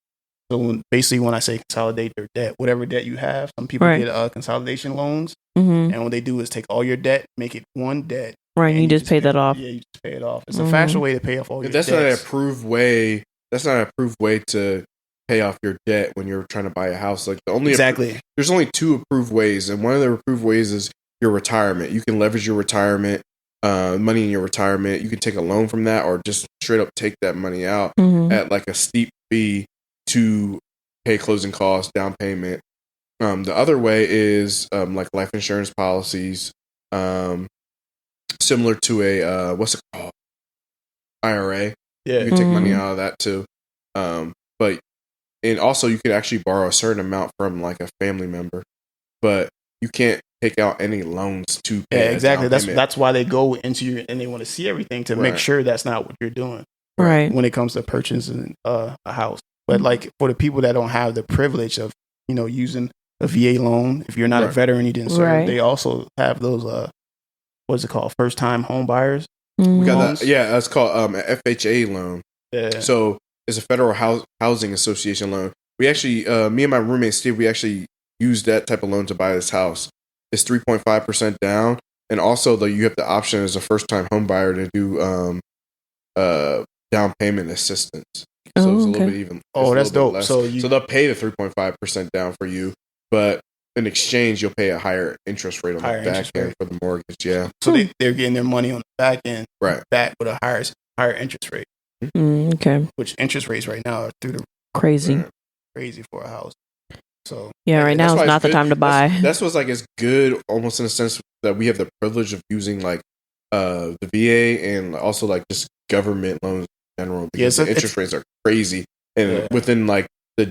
So basically, when I say consolidate their debt, whatever debt you have, some people get consolidation loans, and what they do is take all your debt, make it one debt. Right, and you just pay that off. Yeah, you just pay it off. It's a faster way to pay off all your debts. Not an approved way. That's not an approved way to pay off your debt when you're trying to buy a house. Like the only there's only two approved ways, and one of the approved ways is your retirement. You can leverage your retirement, money in your retirement. You can take a loan from that, or just straight up take that money out at like a steep fee to pay closing costs, down payment. The other way is like life insurance policies. Similar to a what's it called, IRA. Yeah, you can take money out of that too. But and also you can actually borrow a certain amount from like a family member, but you can't take out any loans to pay. Yeah, exactly. That's why they go into you and they want to see everything to make sure that's not what you're doing. Right. When it comes to purchasing a house, but like for the people that don't have the privilege of using a VA loan, if you're not a veteran, you didn't serve, they also have those what's it called? First time home buyers. We got Loans? that. Yeah, that's called a FHA loan. Yeah. So it's a federal housing association loan. We actually, me and my roommate Steve, we actually used that type of loan to buy this house. It's 3.5% down, and also though you have the option as a first time home buyer to do down payment assistance. So it's a little bit even. Oh, that's dope. Less. So So they'll pay the 3.5% down for you, but in exchange you'll pay a higher interest rate on Higher the back interest end rate. for the mortgage. Yeah, so they're getting their money on the back end, right. back with a higher interest rate, Okay. which interest rates right now are through the Crazy. Right. crazy for a house. So Yeah, right That's now why is not it's the good. time to buy. That's what's like it's good almost in a sense that we have the privilege of using like the VA and also like just government loans in general because so the interest rates are crazy, and within like the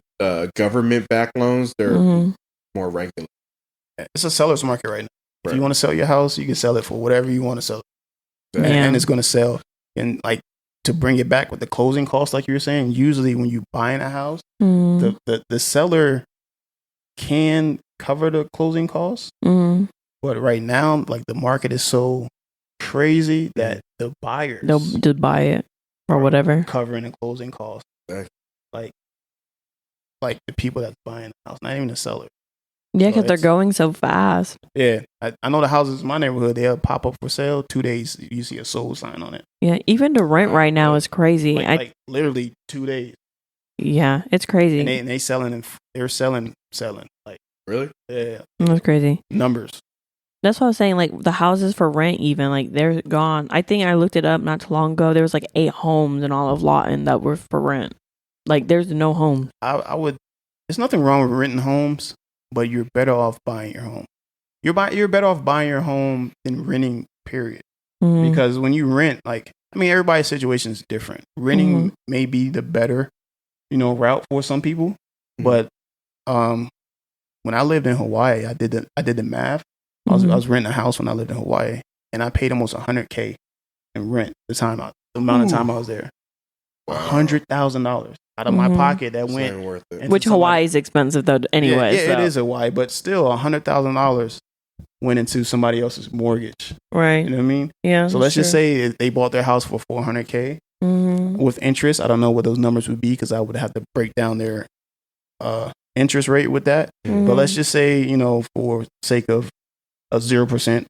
government backed loans they're more regular. it's a seller's market right now. If Right. you want to sell your house, you can sell it for whatever you want to sell it. Yeah. And it's going to sell. And like to bring it back with the closing costs, like you were saying, usually when you buying a house, the seller can cover the closing costs. But right now, like the market is so crazy that the buyers They'll just buy it or whatever. covering the closing costs. Exactly. Like the people that's buying the house, not even the seller. Yeah, So because they're it's- going so fast. Yeah, I know the houses in my neighborhood, they'll pop up for sale 2 days. You see a sold sign on it. Yeah, even the rent right now is crazy. Like literally 2 days. Yeah, it's crazy. And they selling and they're selling. Like, Really? yeah, That's crazy. numbers. That's what I was saying. Like the houses for rent, even like they're gone. I think I looked it up not too long ago. There was like 8 homes in all of Lawton that were for rent. Like there's no home. I would. There's nothing wrong with renting homes, but you're better off buying your home. You're better off buying your home than renting. Period. Because when you rent, like I mean, everybody's situation is different. Renting may be the better, route for some people. But when I lived in Hawaii, I did the math. I was renting a house when I lived in Hawaii, and I paid almost $100K in rent the amount of time I was there. $100,000 out of my pocket that It's went. not worth it. into Which Hawaii is expensive though. Anyway, Yeah, so. it is Hawaii, but still $100,000 went into somebody else's mortgage. Right. You know what I mean? Yeah. So let's just say they bought their house for $400K with interest. I don't know what those numbers would be because I would have to break down their interest rate with that. But let's just say, for sake of a 0%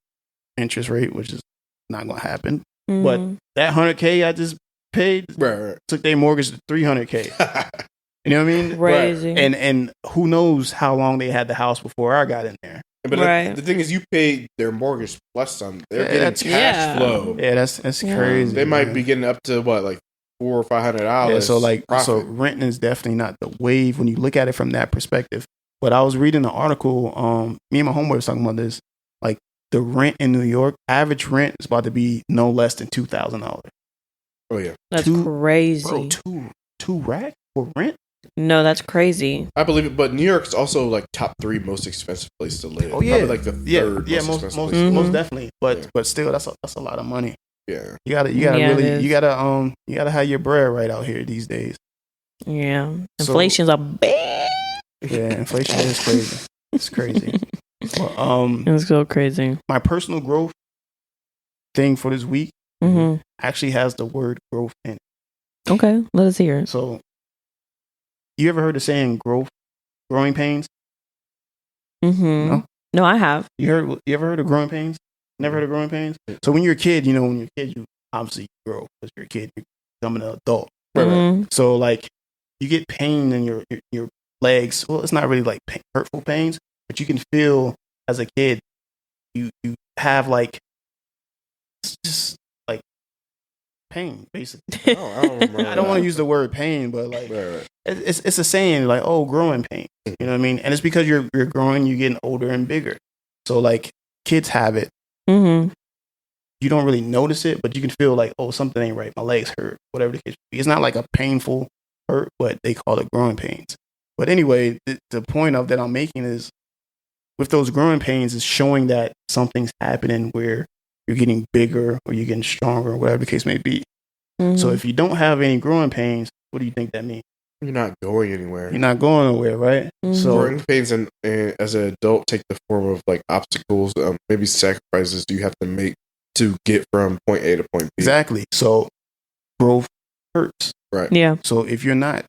interest rate, which is not going to happen. But that $100K I just paid took their mortgage to $300K. You know what I mean? Crazy. And who knows how long they had the house before I got in there. But the thing is, you paid their mortgage plus some. They're getting cash flow. Yeah, that's crazy. They might be getting up to what, like $400 or $500. Yeah, so renting is definitely not the wave when you look at it from that perspective. But I was reading an article. Me and my homeboy was talking about this. Like the rent in New York, average rent is about to be no less than $2,000. Oh yeah, that's crazy. Bro, two racks for rent? No, that's crazy. I believe it. But New York's also like top 3 most expensive place to live. Oh yeah, probably like the third most expensive place. most definitely. But still, that's a lot of money. Yeah, you gotta have your bread right out here these days. Yeah, inflation's a big. Yeah, inflation is crazy. It's crazy. Well, it's so crazy. My personal growth thing for this week actually has the word growth in it. Okay, let us hear it. So, you ever heard the saying growing pains? No, I have. You ever heard of growing pains? Never heard of growing pains? So when you're a kid, when you're a kid, you obviously grow because you're a kid. You're becoming an adult. Right. So like you get pain in your legs. Well, it's not really like hurtful pains, but you can feel as a kid, you have like just like pain basically. I don't want to use the word pain, but like it's a saying like, oh, growing pain. You know what I mean? And it's because you're growing, you're getting older and bigger. So like kids have it. You don't really notice it, but you can feel like, oh, something ain't right. My legs hurt, whatever the case may be. It's not like a painful hurt, but they call it growing pains. But anyway, the point of that I'm making is with those growing pains is showing that something's happening where you're getting bigger or you're getting stronger or whatever the case may be. So if you don't have any growing pains, what do you think that means? You're not going anywhere. You're not going nowhere, right? So growing pains and as an adult take the form of like obstacles, maybe sacrifices you have to make to get from point A to point B. Exactly. So growth hurts. Right. Yeah. So if you're not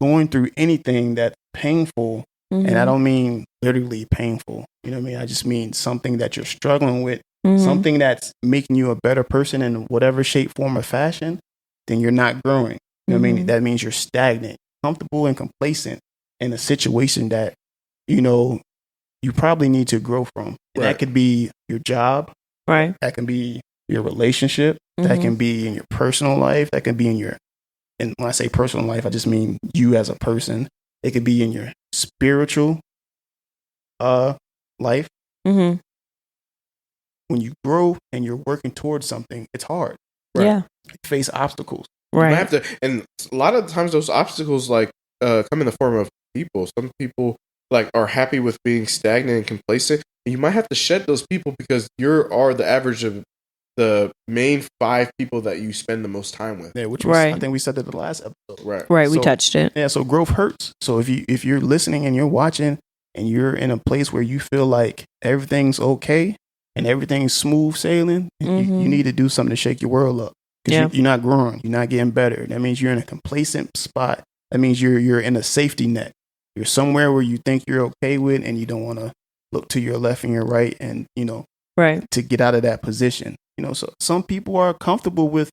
going through anything that's painful, Mm-hmm. and I don't mean literally painful, you know what I mean? I just mean something that you're struggling with, Mhm. something that's making you a better person in whatever shape, form, or fashion, then you're not growing. You know what I mean? Mhm. That means you're stagnant, comfortable, and complacent in a situation that, you know, you probably need to grow from. And Right. that could be your job. Right. That can be your relationship. That Mhm. can be in your personal life. That can be in your, and when I say personal life, I just mean you as a person. It could be in your spiritual life. Mm-hmm. When you grow and you're working towards something, it's hard. Right. Yeah. You face obstacles. You might Right. have to, and a lot of times those obstacles like come in the form of people. Some people like are happy with being stagnant and complacent. And you might have to shed those people because you are the average of the main 5 people that you spend the most time with. Yeah, which was, I Right. think we said that the last episode. Right. Right. We So- touched it. Yeah, so growth hurts. So if you're listening and you're watching and you're in a place where you feel like everything's okay and everything's smooth sailing, Mhm. you need to do something to shake your world up. Because Yeah. you're not growing, you're not getting better. That means you're in a complacent spot. That means you're in a safety net. You're somewhere where you think you're okay with, and you don't want to look to your left and your right, and Right. to get out of that position. So some people are comfortable with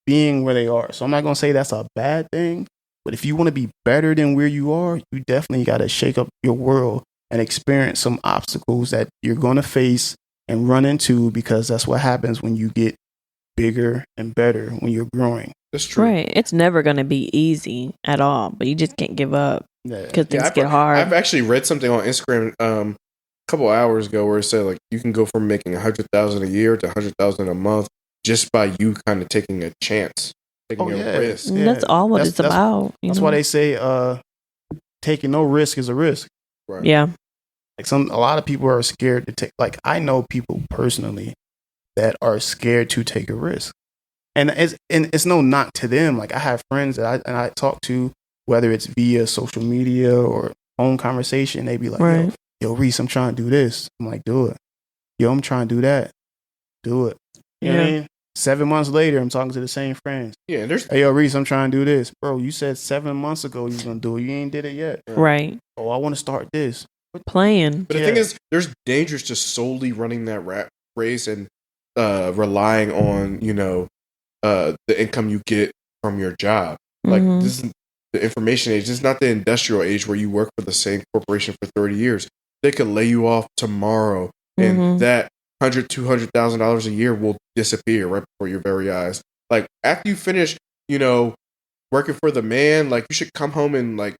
being where they are. So I'm not gonna say that's a bad thing, but if you want to be better than where you are, you definitely got to shake up your world and experience some obstacles that you're gonna face and run into, because that's what happens when you get bigger and better, when you're growing. That's true. Right. It's never going to be easy at all, but you just can't give up Yeah. because things I've- get hard. I've actually read something on Instagram a couple hours ago where it said like you can go from making 100,000 a year to 100,000 a month just by you kind of taking a chance, taking Oh, a yeah. risk. Yeah. That's all what it's about. That's why they say taking no risk is a risk. Right. Yeah. Like a lot of people are scared to take. Like I know people personally that are scared to take a risk, and it's no knock to them. Like I have friends that I talk to, whether it's via social media or phone conversation. They be like, Right. yo, Reese, I'm trying to do this. I'm like, do it. Yo, I'm trying to do that. Do it. You know what I Yeah. mean? 7 months later, I'm talking to the same friends. Yeah, and there's Hey, yo, Reese, I'm trying to do this. Bro, you said 7 months ago you was going to do it. You ain't did it yet. Right. Oh, I want to start this. Playing. But the Yeah. thing is, there's dangers to solely running that rat race and relying on the income you get from your job. Like Mhm. this is the information age. This is not the industrial age where you work for the same corporation for 30 years. They could lay you off tomorrow, and Mhm. that $200,000 a year will disappear right before your very eyes. Like after you finish, working for the man, like you should come home and like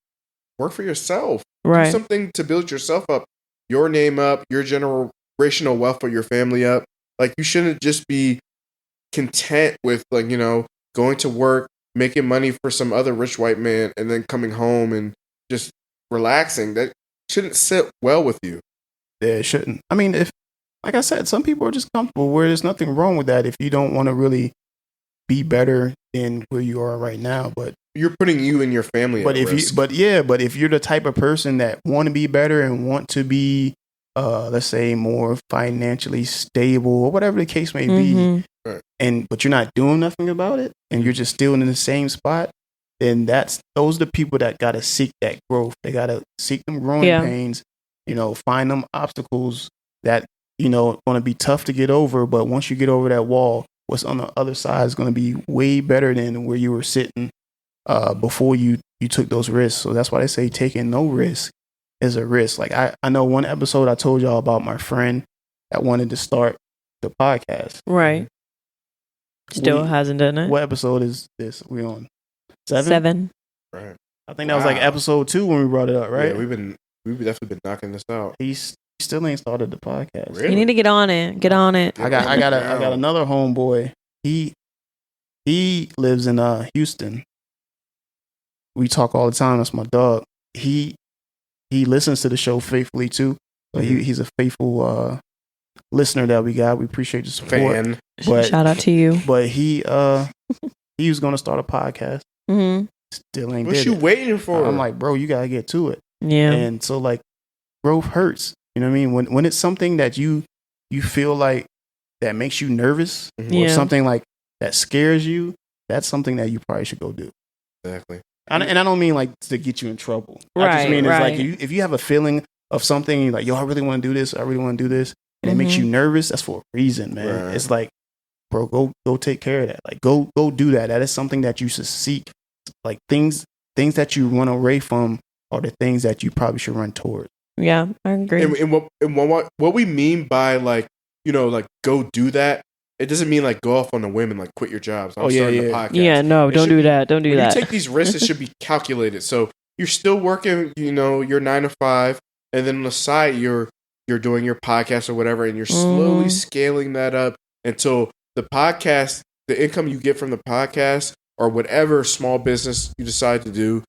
work for yourself. Do Right. something to build yourself up, your name up, your generational wealth for your family up. Like you shouldn't just be content with like, going to work, making money for some other rich white man and then coming home and just relaxing. That shouldn't sit well with you. Yeah, it shouldn't. I mean, like I said, some people are just comfortable where there's nothing wrong with that if you don't want to really be better than where you are right now. But You're putting you and your family at risk. but if you're the type of person that want to be better and want to be, let's say, more financially stable or whatever the case may be, Mhm. but you're not doing nothing about it and you're just still in the same spot, then those are the people that got to seek that growth. They got to seek them growing Yeah. pains, find them obstacles that, going to be tough to get over. But once you get over that wall, what's on the other side is going to be way better than where you were sitting before you took those risks. So that's why they say taking no risk is a risk. Like I know one episode I told y'all about my friend that wanted to start the podcast. Right. Still We- hasn't done it. What episode is this? We on 7? 7. Right. I think that was like Wow. episode 2 when we brought it up, right? Yeah, we've definitely been knocking this out. He still ain't started the podcast. Really? You need to get on it. Get on it. I got another homeboy. He lives in Houston. We talk all the time. That's my dog. He listens to the show faithfully too. So he's a faithful listener that we got. We appreciate the support. Fan. But Shout out to you. but he was gonna start a podcast. Hmm. Still ain't What did you it. waiting for? I'm like, bro, you gotta get to it. Yeah. And so like growth hurts. You know what I mean? When it's something that you feel like that makes you nervous or Yeah. something like that scares you, that's something that you probably should go do. Exactly. And I don't mean like to get you in trouble. I just Right, mean it's like right. if you have a feeling of something, you're like, yo, I really want to do this. I really want to do this. And it makes Mm-hmm. you nervous. That's for a reason, man. Right. It's like, bro, go take care of that. Like, go do that. That is something that you should seek. Like things that you run away from are the things that you probably should run towards. Yeah, I agree. And what we mean by like, you know, like go do that, it doesn't mean like go off on a whim and like quit your jobs. I'm starting a podcast. Yeah, no, It don't should do be- that. Don't do when that. you take these risks, it should be calculated. So you're still working, you know, your 9 to 5, and then on the side you're doing your podcast or whatever, and you're slowly Mhm. scaling that up until the podcast, the income you get from the podcast or whatever small business you decide to do,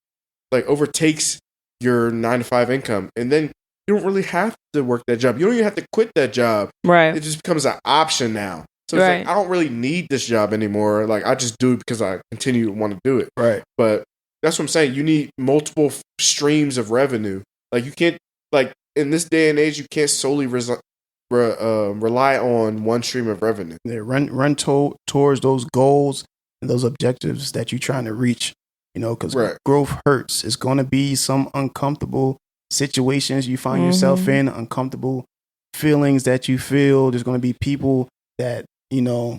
like overtakes your 9 to 5 income, and then you don't really have to work that job. You don't even have to quit that job. Right. It just becomes an option now. So it's Right. like I don't really need this job anymore. Like I just do it because I continue to want to do it. Right. But that's what I'm saying. You need multiple streams of revenue. Like you can't, like in this day and age, you can't solely rely on one stream of revenue. Yeah, run towards those goals and those objectives that you're trying to reach. You know, because Right. growth hurts. It's going to be some uncomfortable situations you find yourself Mhm. in, uncomfortable feelings that you feel. There's going to be people that, you know,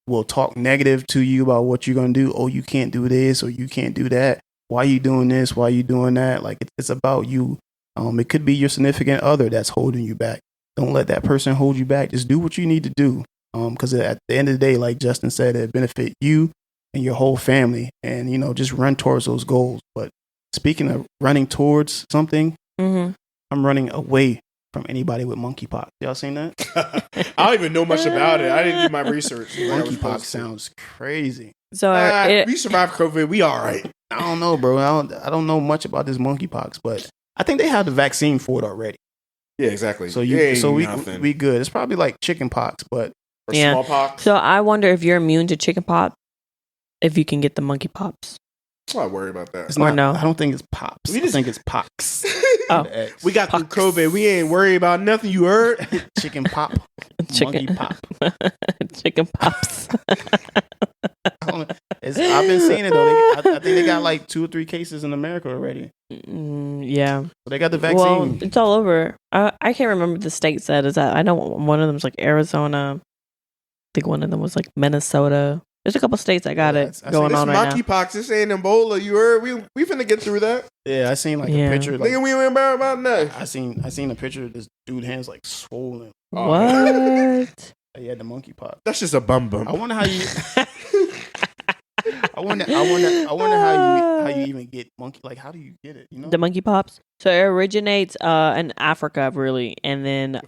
will talk negative to you about what you're going to do. Oh, you can't do this or you can't do that. Why are you doing this? Why are you doing that? Like, it's about you. It could be your significant other that's holding you back. Don't let that person hold you back. Just do what you need to do. Because at the end of the day, like Justin said, it benefit you and your whole family. And, you know, just run towards those goals. But speaking of running towards something, Mm-hmm. I'm running away from anybody with monkeypox. Y'all seen that? I don't even know much about it. I didn't do my research. Monkeypox sounds crazy. So We survived COVID. We all right. I don't know, bro. I don't know much about this monkeypox, but I think they have the vaccine for it already. Yeah, exactly. So Ain't nothing. we good. It's probably like chicken pox, but Or Yeah. smallpox. So I wonder if you're immune to chicken pox, if you can get the monkey pops. I'm not worried about that. it's Or not. no. I don't think it's pops. We I just- think it's pox. Oh. The X. We got through Pox. COVID. We ain't worried about nothing. You heard? chicken pop, Chicken monkey pop. chicken pops. I've been seeing it though. I think they got like 2 or 3 cases in America already. Yeah. So they got the Well, vaccine. it's all over. I can't remember the state said. Is that I know one of them was like Arizona. I think one of them was like Minnesota. There's a couple states that got Yeah, it I going This on right now. monkeypox, this ain't Ebola. You heard? We finna get through that. Yeah, I seen like Yeah. a picture. Like, Nigga, we ain't embarrassed about nothing. I seen a picture of this dude hands like swollen. What? He had the monkeypox. That's just a bum bum. I wonder how you. I wonder how you even get monkey. Like, how do you get it? You know. The monkey pops. So it originates in Africa, really, and then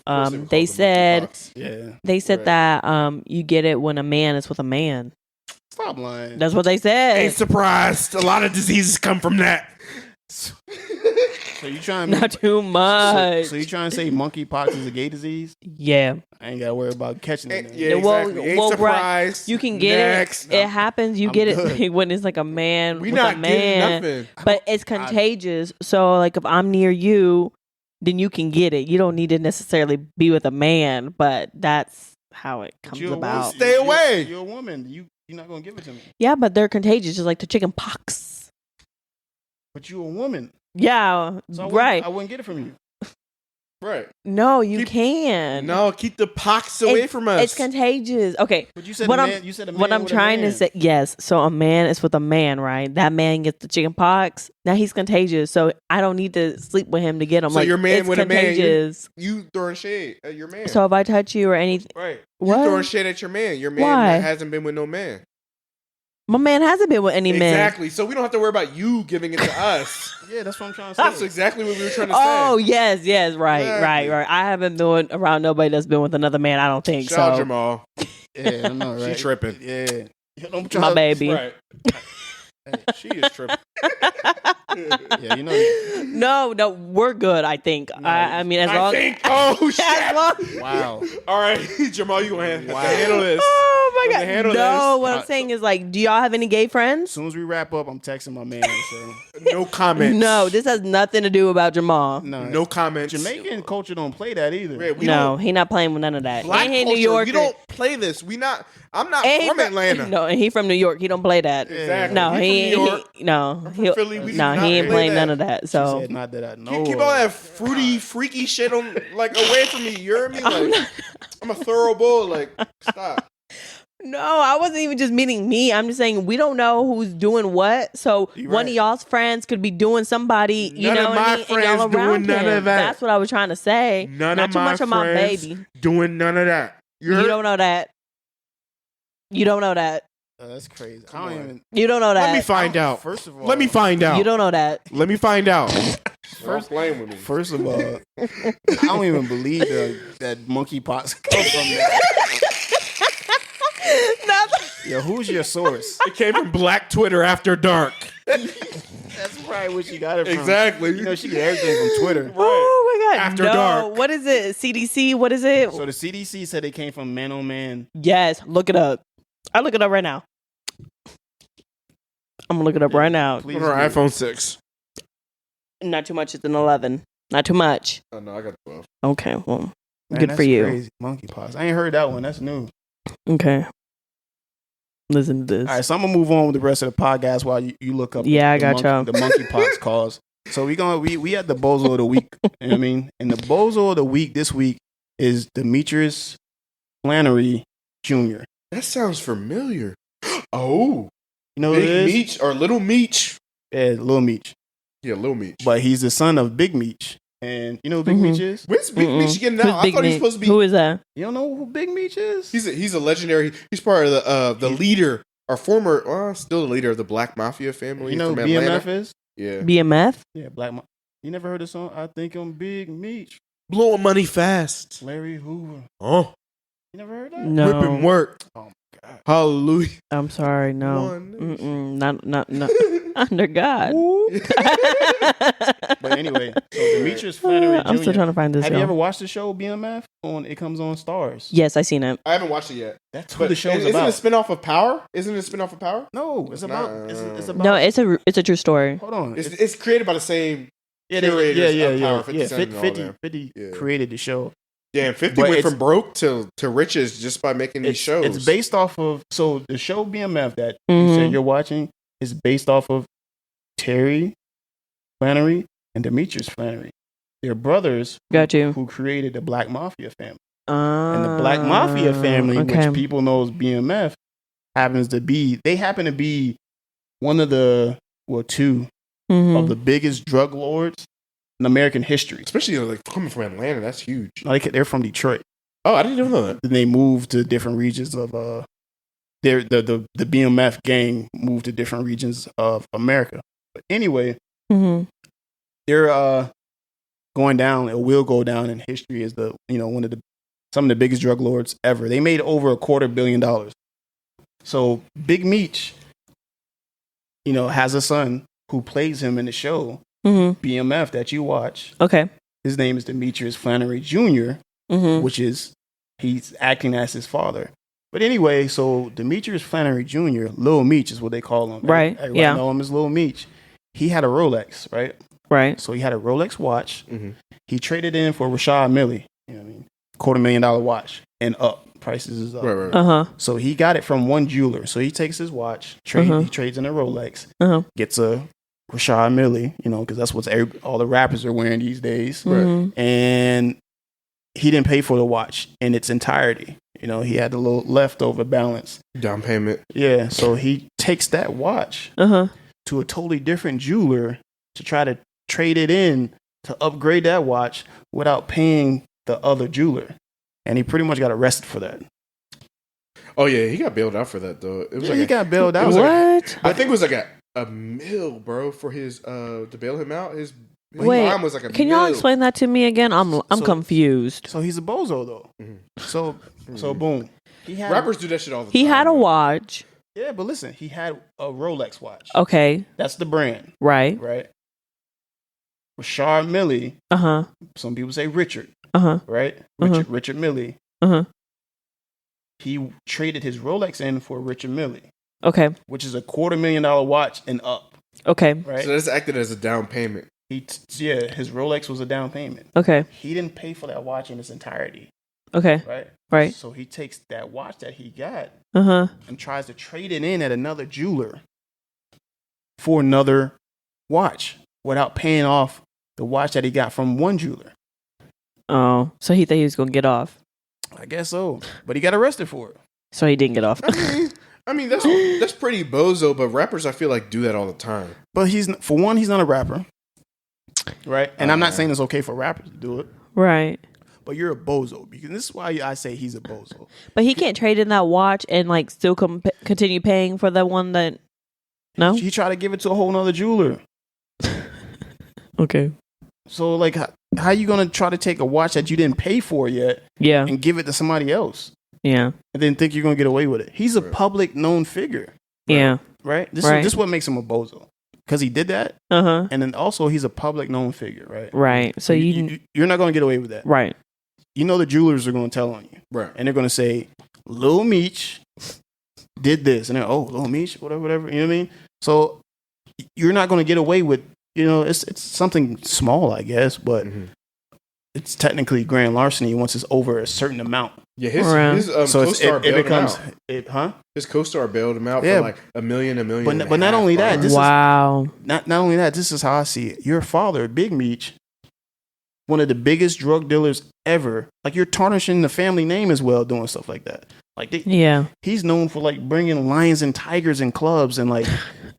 they said Yeah. they said Right. that you get it when a man is with a man. Stop lying. That's what they said. Ain't surprised. A lot of diseases come from that. So you trying Not too much. So you trying to say monkeypox is a gay disease? Yeah, I ain't gotta worry about catching it. then. Yeah, Well- exactly. Ain't well, right. surprised. you can get Next. it. It happens. You I'm get good. it when it's like a man We with not a getting man. nothing. But it's contagious. So like if I'm near you, then you can get it. You don't need to necessarily be with a man, but that's how it comes You're a about. woman. Stay away. You're a woman. You're not gonna give it to me. Yeah, but they're contagious, just like the chicken pox. But you're a woman. Yeah, So right. I wouldn't get it from you. Right. No, you Keep- can. No, keep the pox away from us. It's contagious. Okay. But you said What a I'm- man. You said a man. What I'm with a trying to man. say, yes. So a man is with a man, right? That man gets the chicken pox. Now he's contagious. So I don't need to sleep with him to get him. So like your man it's with a man, contagious. You throwing shade at your man. So if I touch you or anything, right. what? You throwing shade at your man. Your man Why? hasn't been with no man. My man hasn't been with any man. Exactly. So we don't have to worry about you giving it to us. Yeah, that's what I'm trying to say. That's exactly what we were trying to Oh say. yes, right. Exactly. I haven't been around nobody that's been with another man. I don't think Shout out so. Jamal. Yeah, I know, right? She tripping. Yeah. Don't try My to- baby. Right. Hey, She is tripping. yeah, you know. No, we're good. I think. I mean, as long I think. Oh shit. as long. Wow. All right, Jamal, you gonna have to handle this. Oh my Doesn't god! handle No, this. what I'm saying is like, do y'all have any gay As friends? soon as we wrap up, I'm texting my man. So No comments. No, this has nothing to do about Jamal. No comments. Jamaican culture don't play that either. Yeah, we No, don't. he not playing with none of that. Black And he culture, New York. we don't play this. I'm not And he from Atlanta. No, and he from New York. He don't play that. Exactly. No, He from New York. no, I'm from Philly. We do no, not he ain't play playing that. none of that. She So said not that I know. Keep of. all that fruity, freaky shit on, like, away from me. You hear me? Like, I'm a thorough bull. Like, stop. no, I wasn't even just meaning me. I'm just saying we don't know who's doing what. So You one right. of y'all's friends could be doing somebody. You None know of what I my mean? And friends y'all doing around none him. of that. That's what I was trying to say. None Not of too my much of my friends baby. doing none of that. You don't know that. You don't know that. That's crazy. I don't even. You don't know that. Let me find out. First of all, Let me find out. You don't know that. Let me find out. First- playing with me. First of all, I don't even believe that monkeypox come from that. Yo, who's your source? It came from Black Twitter after dark. That's probably what she got it from. Exactly. You know, she get everything from Twitter. Oh my god! After no. dark. What is it? CDC? What is it? So the CDC said it came from man on man. Yes, look it up. I look it up right now. I'm gonna look it up right now. Please On our do. iPhone 6. Not too much. It's an 11. Not too much. Oh, no, I got 12. Okay, well, Man, good that's for you. Crazy. Monkeypox. I ain't heard that one. That's new. Okay, listen to this. All right, so I'm gonna move on with the rest of the podcast while you look up. Yeah, I got y'all. the monkeypox cause. So we had the bozo of the week. You know what I mean? And the bozo of the week this week is Demetrius Flannery Jr. That sounds familiar. Oh. You know who it Big is? Meech or Little Meech? Yeah, Lil Meech. Yeah, Little Meech. But he's the son of Big Meech. And you know who Big Meech is? When's Big Meech getting Who's out? I Big thought he was Meech? supposed to be. Who is that? You don't know who Big Meech is? He's a legendary. He's part of the leader, or former, still the leader of the Black Mafia family. You know who from Atlanta. BMF is? Yeah. BMF? Yeah, You never heard the song? I think I'm Big Meech. Blowing money fast. Larry Hoover. Oh. You never heard that? No. Whipping work. Oh my God. Hallelujah. I'm sorry. No. One. Not under God. But anyway, so Demetrius Flannery Jr. I'm still trying to find this. Have you y'all. ever watched the show BMF? It comes on Stars. Yes, I seen it. I haven't watched it yet. That's what But the show's isn't about. it a spinoff of Power? Isn't it a spinoff of Power? No, it's about. Nah. It's about. No, it's a true story. Hold on. It's created by the same. yeah, curators of Power, yeah. 50 Yeah, Cent and all 50, them. 50 Yeah. created the show. Damn, 50 But went it's- from broke to riches just by making these shows. It's based off of the show BMF that you Mhm. said you're watching is based off of Terry Flannery and Demetrius Flannery. They're brothers Got you. who created the Black Mafia family. And the Black Mafia family, okay. which people know as BMF, happen to be one of the two Mhm. of the biggest drug lords in American history. Especially like coming from Atlanta, that's huge. Like they're from Detroit. Oh, I didn't even know that. Then they moved to different regions of the BMF gang moved to different regions of America. But anyway, Mhm. they're going down, it will go down in history as some of the biggest drug lords ever. They made over $250 million. So Big Meech, has a son who plays him in the show Mhm. BMF that you watch. Okay. His name is Demetrius Flannery Jr., Mhm. which is he's acting as his father. But anyway, so Demetrius Flannery Jr., Lil Meech is what they call him. Right, Everybody yeah. know him as Lil Meech. He had a Rolex, right? Right. So he had a Rolex watch. Mhm. He traded in for Rashad Millie. You know what I mean? $250,000 watch and up. Prices is up. Right. Uh-huh. So he got it from one jeweler. So he takes his watch, he trades in a Rolex, Uh-huh. gets a Rashad Millie, because that's what all the rappers are wearing these days. Mhm. And he didn't pay for the watch in its entirety. He had a little leftover balance. Down payment. Yeah, so he takes that watch Uh-huh. to a totally different jeweler to try to trade it in to upgrade that watch without paying the other jeweler. And he pretty much got arrested for that. Oh yeah, he got bailed out for that though. It was He got bailed out. was like What? I think it was like a mil, bro, for his to bail him out. His Wait, fine was like a Can y'all mil. explain that to me again? I'm So- confused. So he's a bozo though. Mhm. So boom. He had Rappers do that shit all the He time. had a man. watch. Yeah, but listen, he had a Rolex watch. Okay. That's the brand, Right. right? Rashard Millie, Uh-huh. some people say Richard, Uh-huh. right? Uh-huh. Richard Millie Uh-huh. he traded his Rolex in for a Richard Mille, Okay. which is a $250,000 watch and up. Okay. Right? So this acted as a down payment. His Rolex was a down payment. Okay. He didn't pay for that watch in its entirety. Okay. Right? Right. So he takes that watch that he got Uh-huh. and tries to trade it in at another jeweler for another watch without paying off the watch that he got from one jeweler. Oh, so he thought he was going to get off. I guess so. But he got arrested for it. So he didn't get off. I mean that's pretty bozo, but rappers I feel like do that all the time. But he's not a rapper. Right? And I'm not saying it's okay for rappers to do it. Right. But you're a bozo, because this is why I say he's a bozo. But he can't trade in that watch and like still continue paying for the one that. No. He tried to give it to a whole nother jeweler. Okay. So like, how you gonna try to take a watch that you didn't pay for yet Yeah. and give it to somebody else Yeah. and then think you're gonna get away with it? He's a public known figure, Yeah. right? This Right. is what makes him a bozo, because he did that, Uh-huh. and then also he's a public known figure, right? Right. So you're not gonna get away with that. right. You know the jewelers are gonna tell on you, Right. and they're gonna say Lil Meech did this, and they're Lil Meech, whatever. You know what I mean? So you're not gonna get away with. It's something small, I guess, but it's technically grand larceny once it's over a certain amount. Yeah, his So co-star it bailed becomes him out. His co-star bailed him out Yeah. for like $1 million. But not only that, this is Wow. not only that. This is how I see it. Your father, Big Meech, one of the biggest drug dealers ever. Like, you're tarnishing the family name as well, doing stuff like that. Like Yeah. he's known for like bringing lions and tigers in clubs and like,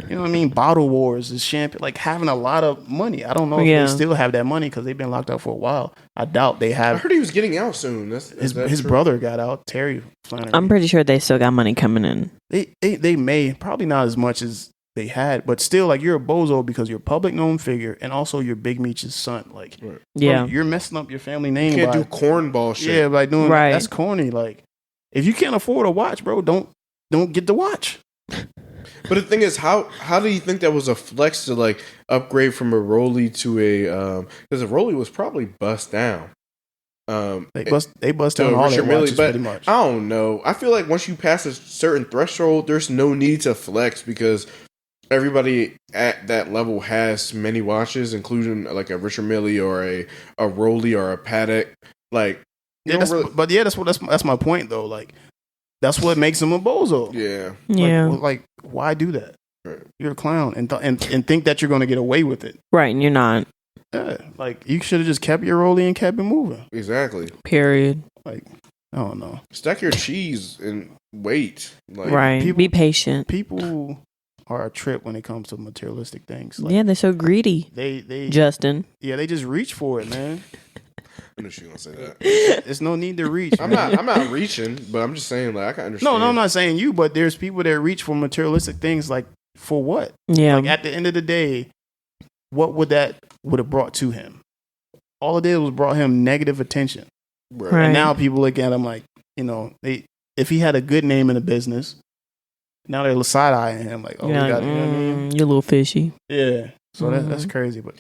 you know what I mean, bottle wars and champagne, like having a lot of money. I don't know if Yeah. they still have that money because they've been locked up for a while. I doubt they I have. heard he was getting out soon. His brother got out, Terry Flannery. I'm pretty sure they still got money coming in. They may, probably not as much as they had, but still, like, you're a bozo because you're a public known figure and also you're Big Meech's son. Like, Right. Yeah. bro, you're messing up your family name. You can't by, do cornball shit. Yeah, by doing Right. that's corny. Like, if you can't afford a watch, bro, don't get the watch. But the thing is, how do you think that was a flex to like upgrade from a Rollie to a because a Rollie was probably bust down. They bust to down all their Richard Mille, watches but pretty much. I don't know. I feel like once you pass a certain threshold, there's no need to flex because everybody at that level has many watches, including like a Richard Mille or a Rollie or a Patek. Like, Yeah, that's my point though. Like, that's what makes him a bozo. yeah, Yeah. Like, why do that? Right. You're a clown and think that you're going to get away with it. Right. And you're not. Yeah, like, you should have just kept your Rollie and kept it moving. exactly. Period. Like, I don't know. Stack your cheese and wait. Like, Right. people- Be patient. People are a trip when it comes to materialistic things. Like, Yeah, they're so greedy. they Justin. they just reach for it, man. I knew she was gonna say that. There's no need to reach. I'm man. not reaching, but I'm just saying like I can understand. No, I'm not saying you, but there's people that reach for materialistic things. Like, for what? Yeah. Like, at the end of the day, what would have brought to him? All it did was brought him negative attention. Right. Right. And now people look at him like, if he had a good name in the business, now they're side eyeing him like, oh, You're we like, got, you know what I mean? you're a little fishy. Yeah. So that's crazy. But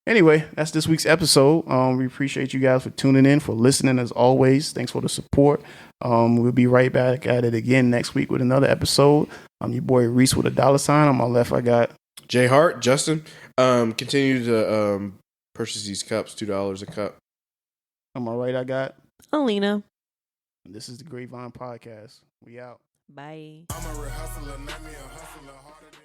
anyway, that's this week's episode. We appreciate you guys for tuning in, for listening as always. Thanks for the support. We'll be right back at it again next week with another episode. I'm your boy Reese with a $. On my left, I got Jay Hart, Justin, continue to purchase these cups, $2 a cup. on my right, I got. Alina. And this is the Grapevine Podcast. We out. Bye. I'm a real hustler, name me a hustler harder than